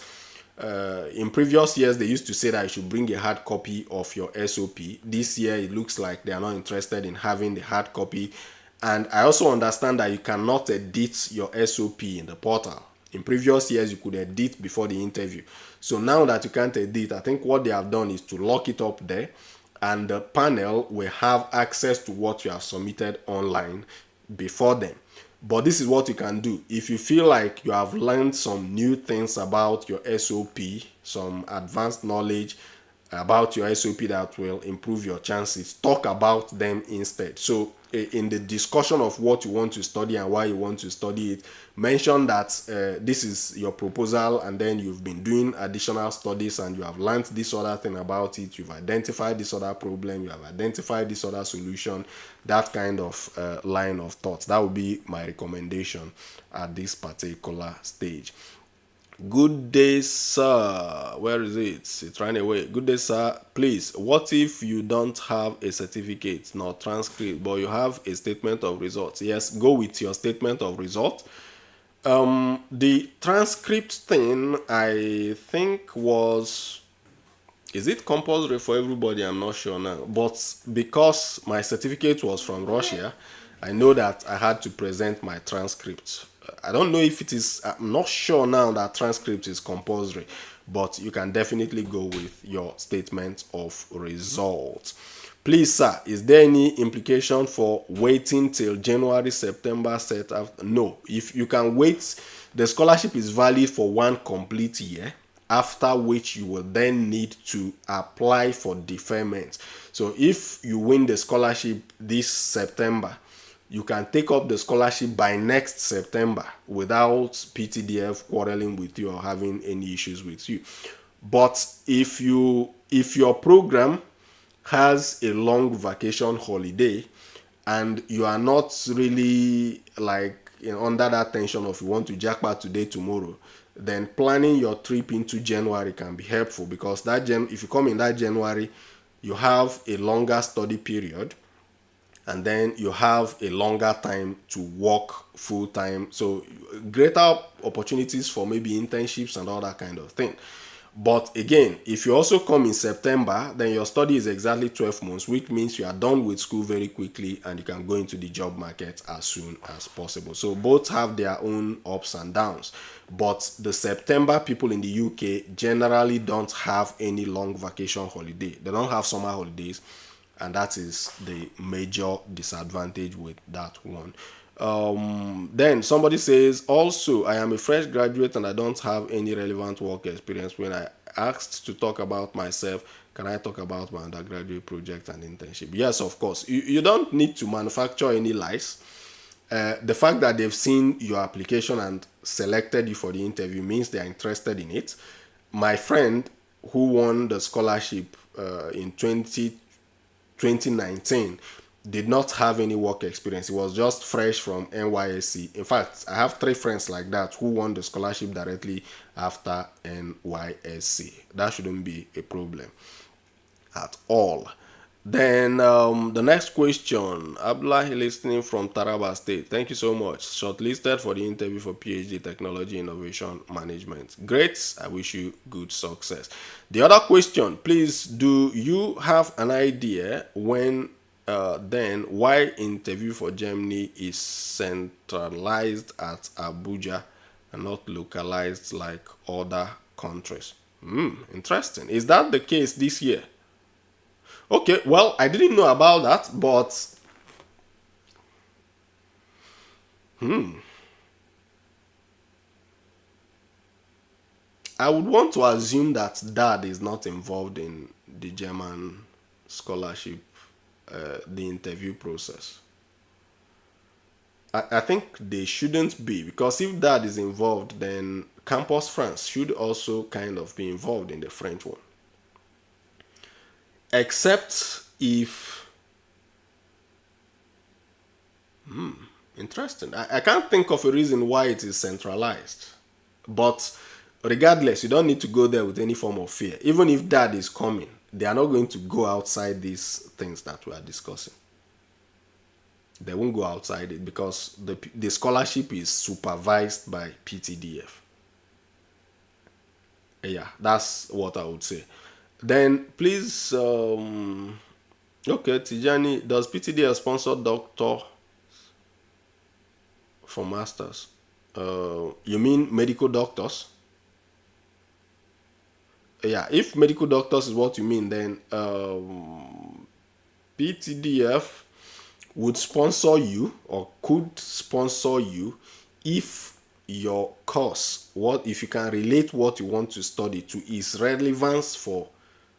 in previous years, they used to say that you should bring a hard copy of your SOP. This year, it looks like they are not interested in having the hard copy. And I also understand that you cannot edit your SOP in the portal. In previous years, you could edit before the interview. So now that you can't edit, I think what they have done is to lock it up there, and the panel will have access to what you have submitted online before them. But this is what you can do. If you feel like you have learned some new things about your SOP, some advanced knowledge about your SOP that will improve your chances, talk about them instead. So in the discussion of what you want to study and why you want to study it, mention that this is your proposal, and then you've been doing additional studies and you have learned this other thing about it, you've identified this other problem, you have identified this other solution, that kind of line of thoughts. That would be my recommendation at this particular stage. Good day, sir. Where is it? It's running away. Good day, sir. Please, what if you don't have a certificate nor transcript, but you have a statement of results? Yes, go with your statement of results. The transcript thing, I think is it compulsory for everybody? I'm not sure now. But because my certificate was from Russia, I know that I had to present my transcript. I don't know if it is, I'm not sure now that transcript is compulsory, but you can definitely go with your statement of results. Please, sir, is there any implication for waiting till January, September set after? No. If you can wait, the scholarship is valid for one complete year, after which you will then need to apply for deferment. So if you win the scholarship this September, you can take up the scholarship by next September without PTDF quarreling with you or having any issues with you. But if your program has a long vacation holiday and you are not really like under that tension of you want to jackpot today, tomorrow, then planning your trip into January can be helpful, because if you come in that January, you have a longer study period, and then you have a longer time to work full time. So greater opportunities for maybe internships and all that kind of thing. But again, if you also come in September, then your study is exactly 12 months, which means you are done with school very quickly and you can go into the job market as soon as possible. So both have their own ups and downs. But the September people in the UK generally don't have any long vacation holiday. They don't have summer holidays. And that is the major disadvantage with that one. Then somebody says, also, I am a fresh graduate and I don't have any relevant work experience. When I asked to talk about myself, can I talk about my undergraduate project and internship? Yes, of course. You don't need to manufacture any lies. The fact that they've seen your application and selected you for the interview means they are interested in it. My friend who won the scholarship in 2019 did not have any work experience. He was just fresh from NYSC. In fact, I have 3 friends like that who won the scholarship directly after NYSC. That shouldn't be a problem at all. Then the next question, Abdullahi listening from Taraba State. Thank you so much. Shortlisted for the interview for PhD Technology Innovation Management. Great. I wish you good success. The other question, please, do you have an idea when then why interview for Germany is centralized at Abuja and not localized like other countries? Interesting. Is that the case this year? Okay, well, I didn't know about that, but I would want to assume that dad is not involved in the German scholarship, the interview process. I think they shouldn't be, because if dad is involved, then Campus France should also kind of be involved in the French one. Except if interesting. I can't think of a reason why it is centralized. But regardless, you don't need to go there with any form of fear. Even if dad is coming, they are not going to go outside these things that we are discussing. They won't go outside it because the scholarship is supervised by PTDF. Yeah, that's what I would say. Then please, okay, Tijani, does PTDF sponsor doctor for masters? You mean medical doctors? Yeah, if medical doctors is what you mean, then PTDF would sponsor you or could sponsor you if your course, what if you can relate what you want to study to its relevance for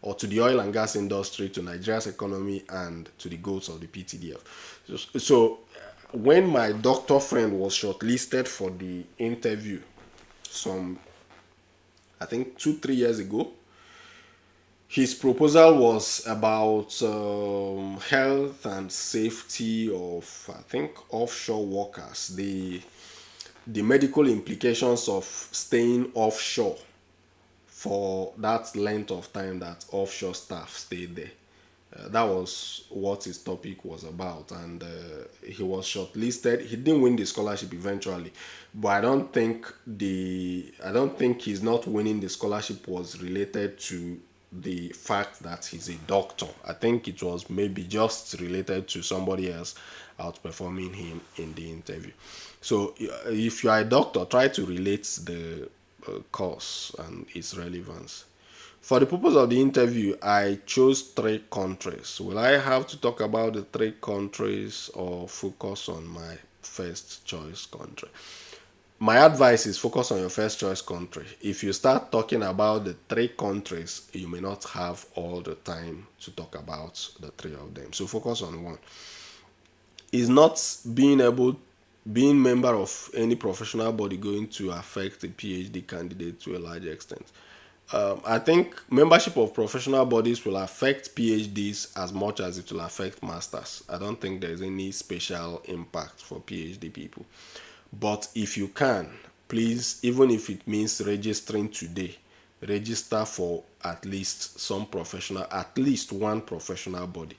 or to the oil and gas industry, to Nigeria's economy, and to the goals of the PTDF. So when my doctor friend was shortlisted for the interview, I think 2-3 years ago, his proposal was about health and safety of, I think, offshore workers, the medical implications of staying offshore for that length of time that offshore staff stayed there. That was what his topic was about, and he was shortlisted. He didn't win the scholarship eventually, but I don't think his not winning the scholarship was related to the fact that he's a doctor. I think it was maybe just related to somebody else outperforming him in the interview. So if you are a doctor, try to relate the course and its relevance. For the purpose of the interview, I chose 3 countries. Will I have to talk about the 3 countries or focus on my first choice country? My advice is focus on your first choice country. If you start talking about the 3 countries, you may not have all the time to talk about the 3 of them. So focus on one. Is not being member of any professional body going to affect a PhD candidate to a large extent? I think membership of professional bodies will affect PhDs as much as it will affect masters. I don't think there's any special impact for PhD people. But if you can, please, even if it means registering today, register for at least one professional body.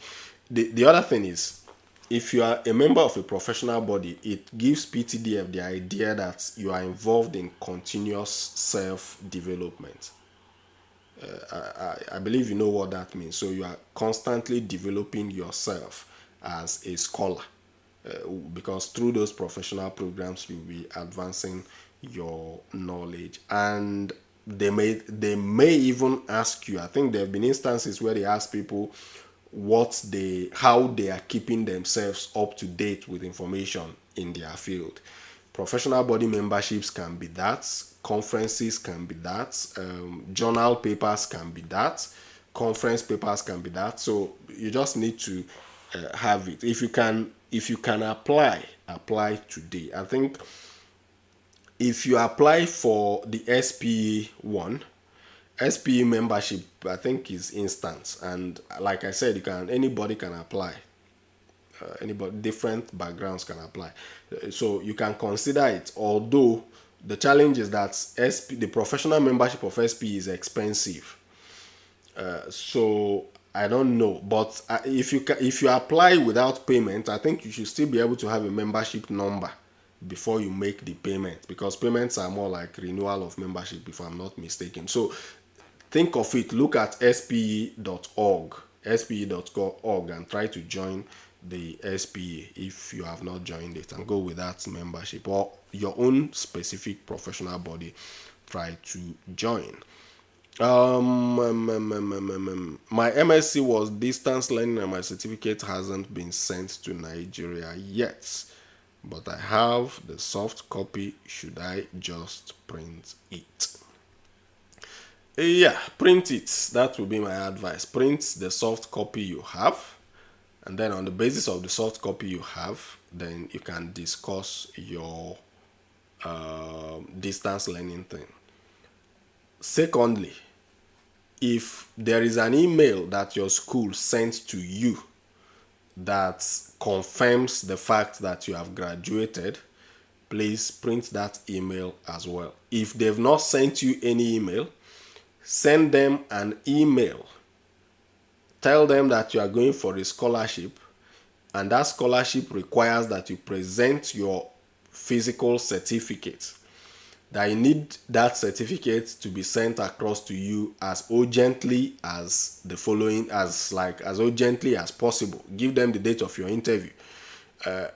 The other thing is, if you are a member of a professional body, it gives PTDF the idea that you are involved in continuous self-development. I believe you know what that means. So you are constantly developing yourself as a scholar, because through those professional programs you'll be advancing your knowledge, and they may even ask you. I think there have been instances where they ask people how they are keeping themselves up to date with information in their field. Professional body memberships can be that, conferences can be that, journal papers can be that, conference papers can be that. So you just need to have it. If you can if you can apply today. I think if you apply for the SPE one, SPE membership, I think is instant, and like I said, anybody can apply. Anybody, different backgrounds can apply, so you can consider it. Although the challenge is that the professional membership of SPE is expensive. So I don't know, but if you apply without payment, I think you should still be able to have a membership number before you make the payment, because payments are more like renewal of membership, if I'm not mistaken. So think of it, look at spe.org, spe.org, and try to join the SPE if you have not joined it, and go with that membership, or your own specific professional body, try to join. My MSc was distance learning, and my certificate hasn't been sent to Nigeria yet, but I have the soft copy. Should I just print it? Yeah, print it. That would be my advice. Print the soft copy you have, and then on the basis of the soft copy you have, then you can discuss your distance learning thing. Secondly, if there is an email that your school sent to you that confirms the fact that you have graduated, please print that email as well. If they've not sent you any email, send them an email. Tell them that you are going for a scholarship, and that scholarship requires that you present your physical certificate, that you need that certificate to be sent across to you as urgently as urgently as possible. Give them the date of your interview,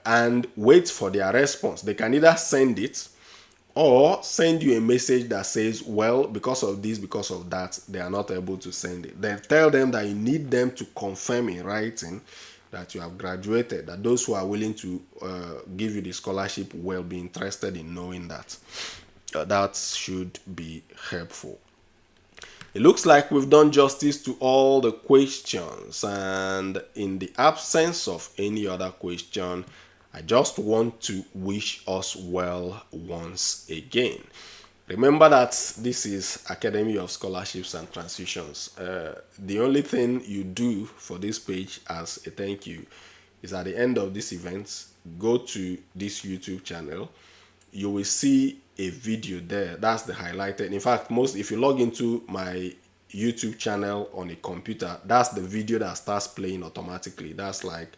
and wait for their response. They can either send it or send you a message that says, well, because of this, because of that, they are not able to send it. Then tell them that you need them to confirm in writing that you have graduated, that those who are willing to give you the scholarship will be interested in knowing that. That should be helpful. It looks like we've done justice to all the questions, and in the absence of any other question, I just want to wish us well once again. Remember that this is Academy of Scholarships and Transitions. The only thing you do for this page as a thank you is, at the end of this event, go to this YouTube channel. You will see a video there. That's the highlighted. In fact, if you log into my YouTube channel on a computer, that's the video that starts playing automatically. That's like,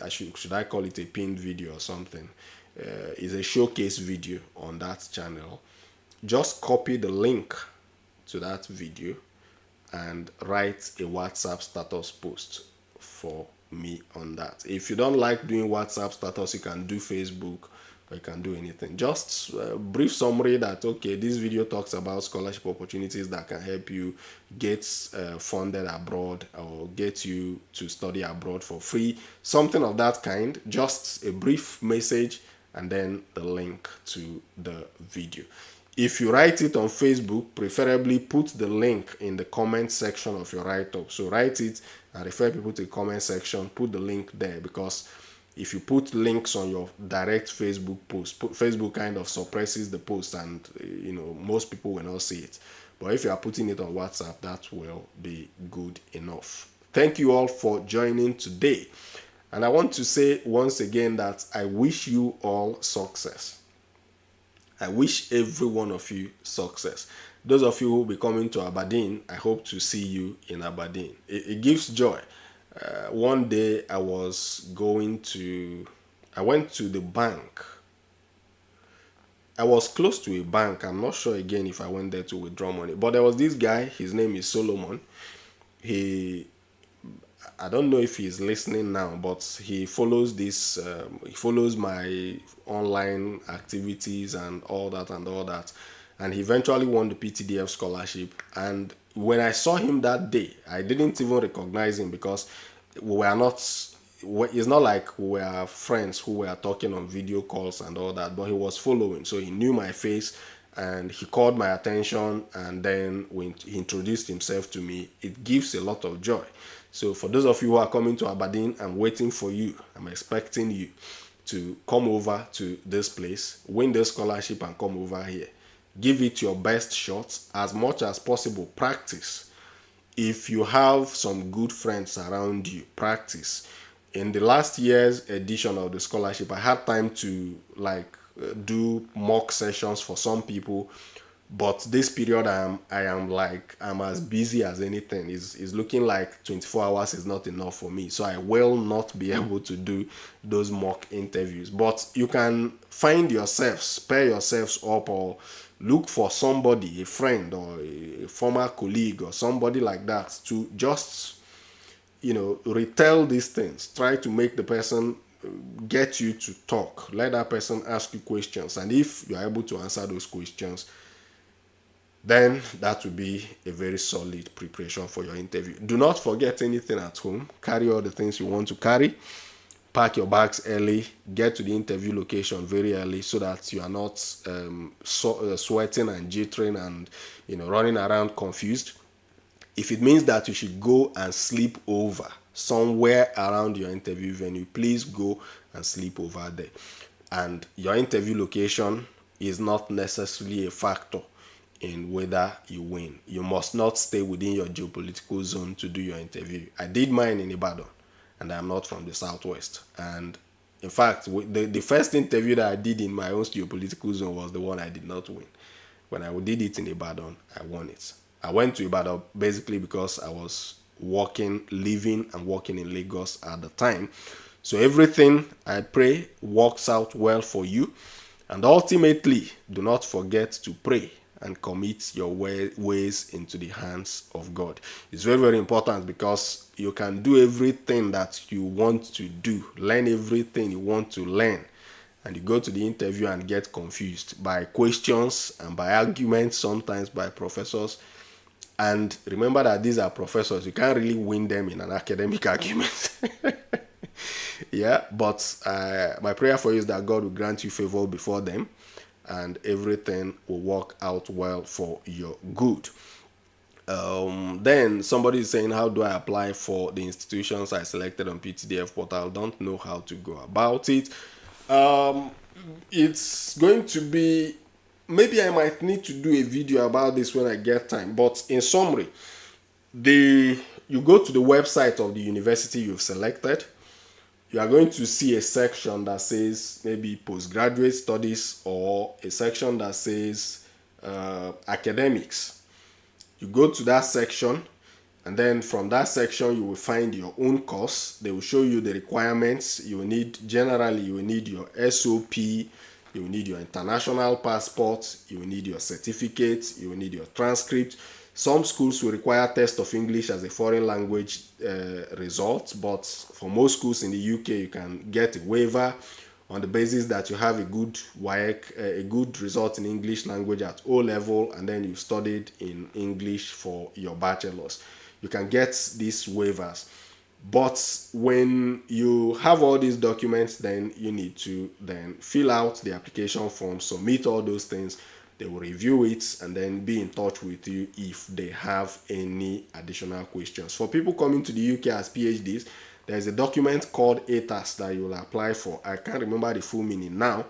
should I call it a pinned video or something? It's a showcase video on that channel. Just copy the link to that video and write a WhatsApp status post for me on that. If you don't like doing WhatsApp status, you can do Facebook, or you can do anything. Just brief summary that, okay, this video talks about scholarship opportunities that can help you get funded abroad, or get you to study abroad for free, something of that kind. Just a brief message, and then the link to the video. If you write it on Facebook, preferably put the link in the comment section of your write-up. So write it and refer people to the comment section, put the link there, because if you put links on your direct Facebook post, Facebook kind of suppresses the post, and most people will not see it. But if you are putting it on WhatsApp, that will be good enough. Thank you all for joining today. And I want to say once again that I wish you all success. I wish every one of you success. Those of you who will be coming to Aberdeen, I hope to see you in Aberdeen. It gives joy. One day I went to the bank. I was close to a bank. I'm not sure again if I went there to withdraw money. But there was this guy, his name is Solomon. I don't know if he's listening now, but he follows my online activities and all that. And he eventually won the PTDF scholarship. And when I saw him that day, I didn't even recognize him, because it's not like we were friends who were talking on video calls and all that, but he was following. So he knew my face, and he called my attention, and then when he introduced himself to me, it gives a lot of joy. So for those of you who are coming to Aberdeen, I'm waiting for you. I'm expecting you to come over to this place, win the scholarship and come over here. Give it your best shot as much as possible. Practice. If you have some good friends around you, practice. In the last year's edition of the scholarship, I had time to do mock sessions for some people, but this period I'm as busy as anything. Is looking like 24 hours is not enough for me, so I will not be able to do those mock interviews. But you can find yourself, spare yourselves up, or look for somebody, a friend or a former colleague or somebody like that, to just retell these things. Try to make the person get you to talk. Let that person ask you questions, and if you are able to answer those questions, then that will be a very solid preparation for your interview. Do not forget anything at home. Carry all the things you want to carry. Pack your bags early. Get to the interview location very early so that you are not sweating and jittering and running around confused. If it means that you should go and sleep over somewhere around your interview venue, please go and sleep over there. And your interview location is not necessarily a factor in whether you win. You must not stay within your geopolitical zone to do your interview. I did mine in Ibadan, and I'm not from the southwest. And in fact, the first interview that I did in my own geopolitical zone was the one I did not win. When I did it in Ibadan, I won it. I went to Ibadan basically because I was living and working in Lagos at the time. So everything, I pray, works out well for you. And ultimately, do not forget to pray and commit your ways into the hands of God. It's very, very important, because you can do everything that you want to do, learn everything you want to learn, and you go to the interview and get confused by questions and by arguments, sometimes by professors. And remember that these are professors. You can't really win them in an academic argument. Yeah, but my prayer for you is that God will grant you favor before them, and everything will work out well for your good. Then somebody is saying, how do I apply for the institutions I selected on PTDF portal? Don't know how to go about it. It's going to be, maybe I might need to do a video about this when I get time, but in summary, you go to the website of the university you've selected. You are going to see a section that says maybe postgraduate studies, or a section that says academics. You go to that section, and then from that section you will find your own course. They will show you the requirements you will need. Generally, you will need your SOP, you will need your international passport, you will need your certificate, you will need your transcript. Some schools will require test of English as a foreign language result, but for most schools in the UK, you can get a waiver on the basis that you have a good WAEC, a good result in English language at O level, and then you studied in English for your bachelor's. You can get these waivers. But when you have all these documents, then you need to then fill out the application form, submit all those things. They will review it and then be in touch with you if they have any additional questions. For people coming to the UK as PhDs, there's a document called ATAS that you will apply for. I can't remember the full meaning now,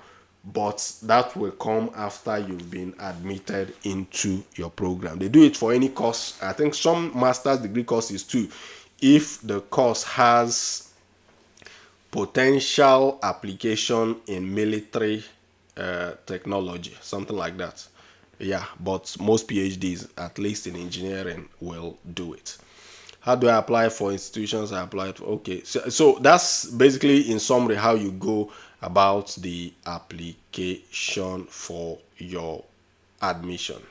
but that will come after you've been admitted into your program. They do it for any course. I think some master's degree courses too, if the course has potential application in military technology, something like that. Yeah, but most PhDs, at least in engineering, will do it. How do I apply for institutions? I applied for, okay. So that's basically in summary how you go about the application for your admission.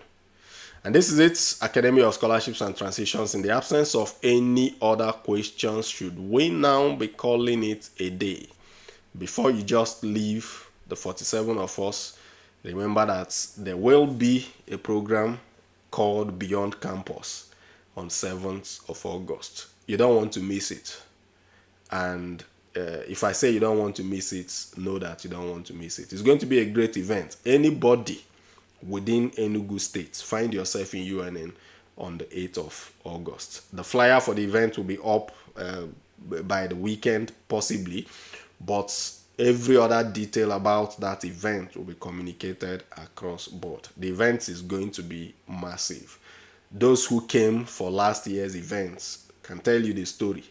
And this is it, Academy of Scholarships and Transitions. In the absence of any other questions, should we now be calling it a day? Before you just leave, the 47 of us, remember that there will be a program called Beyond Campus on 7th of August. You don't want to miss it. And if I say you don't want to miss it, know that you don't want to miss it. It's going to be a great event. Anybody within Enugu State, find yourself in UNN, on the 8th of August. The flyer for the event will be up by the weekend, possibly, but every other detail about that event will be communicated across board. The event is going to be massive. Those who came for last year's events can tell you the story,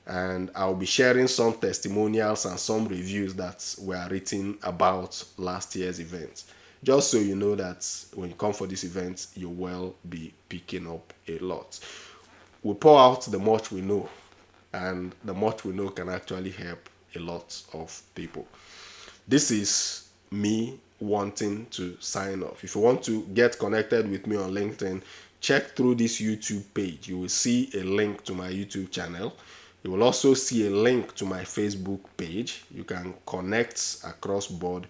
and I'll be sharing some testimonials and some reviews that were written about last year's events, just so you know that when you come for this event, you will be picking up a lot. We pour out the much we know, and the much we know can actually help a lot of people. This is me wanting to sign off. If you want to get connected with me on LinkedIn, check through this YouTube page. You will see a link to my YouTube channel. You will also see a link to my Facebook page. You can connect across board,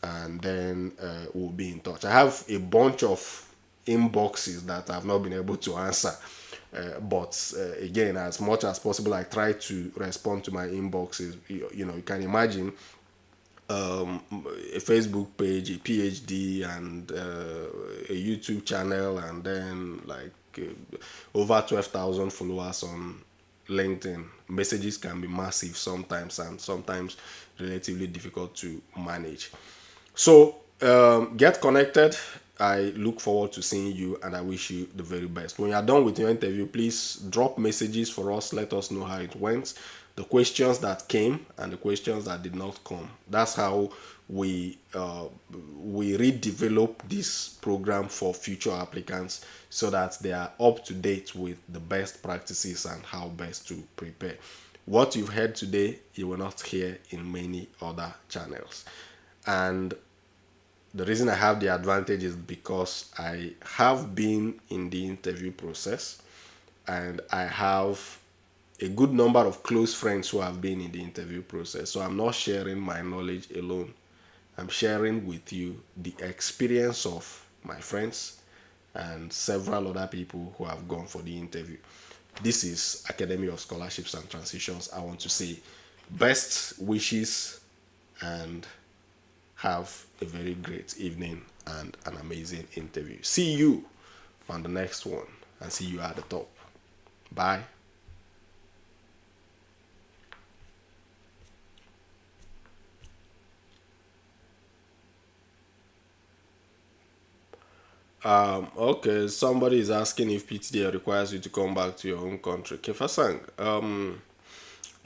and then we'll be in touch. I have a bunch of inboxes that I've not been able to answer. But again, as much as possible, I try to respond to my inboxes. You can imagine a Facebook page, a PhD, and a YouTube channel, and then like over 12,000 followers on LinkedIn. Messages can be massive sometimes, and sometimes relatively difficult to manage. So get connected. I look forward to seeing you, and I wish you the very best. When you are done with your interview, please drop messages for us. Let us know how it went, the questions that came and the questions that did not come. That's how we redevelop this program for future applicants, so that they are up to date with the best practices and how best to prepare. What you've heard today, you will not hear in many other channels. And the reason I have the advantage is because I have been in the interview process, and I have a good number of close friends who have been in the interview process. So I'm not sharing my knowledge alone. I'm sharing with you the experience of my friends and several other people who have gone for the interview. This is Academy of Scholarships and Transitions. I want to say best wishes, and have a very great evening and an amazing interview. See you on the next one, and see you at the top. Bye. Okay, somebody is asking if PTDF requires you to come back to your home country. Kefasang,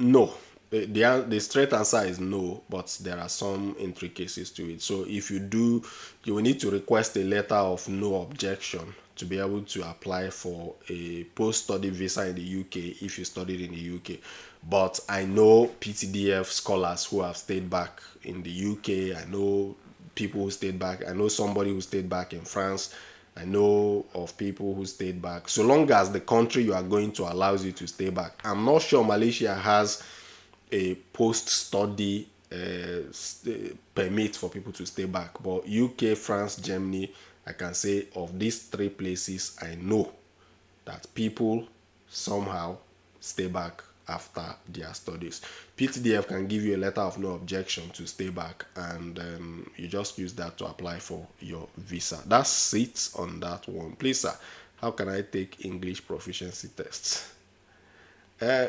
no. The straight answer is no, but there are some intricacies to it. So if you do, you will need to request a letter of no objection to be able to apply for a post-study visa in the UK if you studied in the UK. But I know PTDF scholars who have stayed back in the UK. I know people who stayed back. I know somebody who stayed back in France. I know of people who stayed back. So long as the country you are going to allows you to stay back. I'm not sure Malaysia has a post-study permit for people to stay back, but UK, France, Germany, I can say of these three places, I know that people somehow stay back after their studies. PTDF can give you a letter of no objection to stay back, and you just use that to apply for your visa. That's it on that one. Please, sir, how can I take English proficiency tests?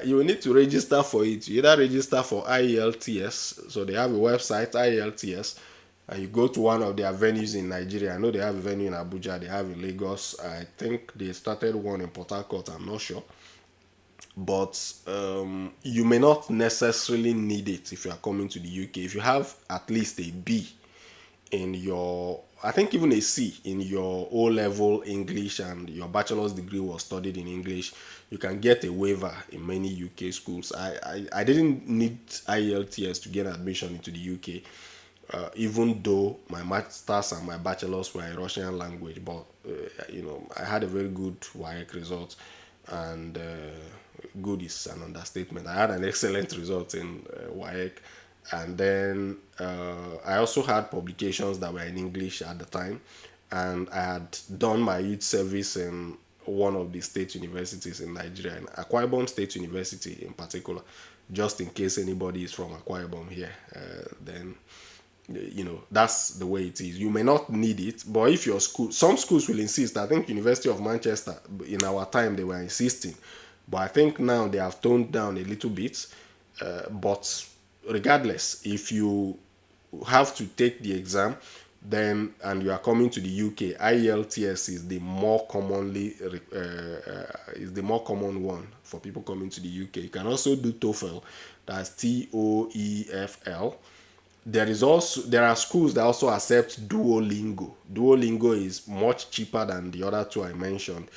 You will need to register for it. You either register for IELTS, so they have a website, IELTS, and you go to one of their venues in Nigeria. I know they have a venue in Abuja, they have in Lagos. I think they started one in Port Harcourt, I'm not sure. But you may not necessarily need it if you are coming to the UK. If you have at least a B in your, I think even a C in your O-level English, and your bachelor's degree was studied in English, you can get a waiver in many UK schools. I didn't need IELTS to get admission into the UK, even though my master's and my bachelor's were in Russian language. But I had a very good WAEC result, and good is an understatement. I had an excellent result in WAEC. And then I also had publications that were in English at the time, and I had done my youth service in one of the state universities in Nigeria, in Akwa Ibom State University in particular, just in case anybody is from Akwa Ibom here. Then That's the way it is. You may not need it, but if your school, some schools will insist. I think University of Manchester, in our time, they were insisting, but I think now they have toned down a little bit. But regardless, if you have to take the exam, then and you are coming to the UK, IELTS is the more commonly is the more common one for people coming to the UK. You can also do TOEFL, that's TOEFL. There are schools that also accept Duolingo. Duolingo is much cheaper than the other two I mentioned.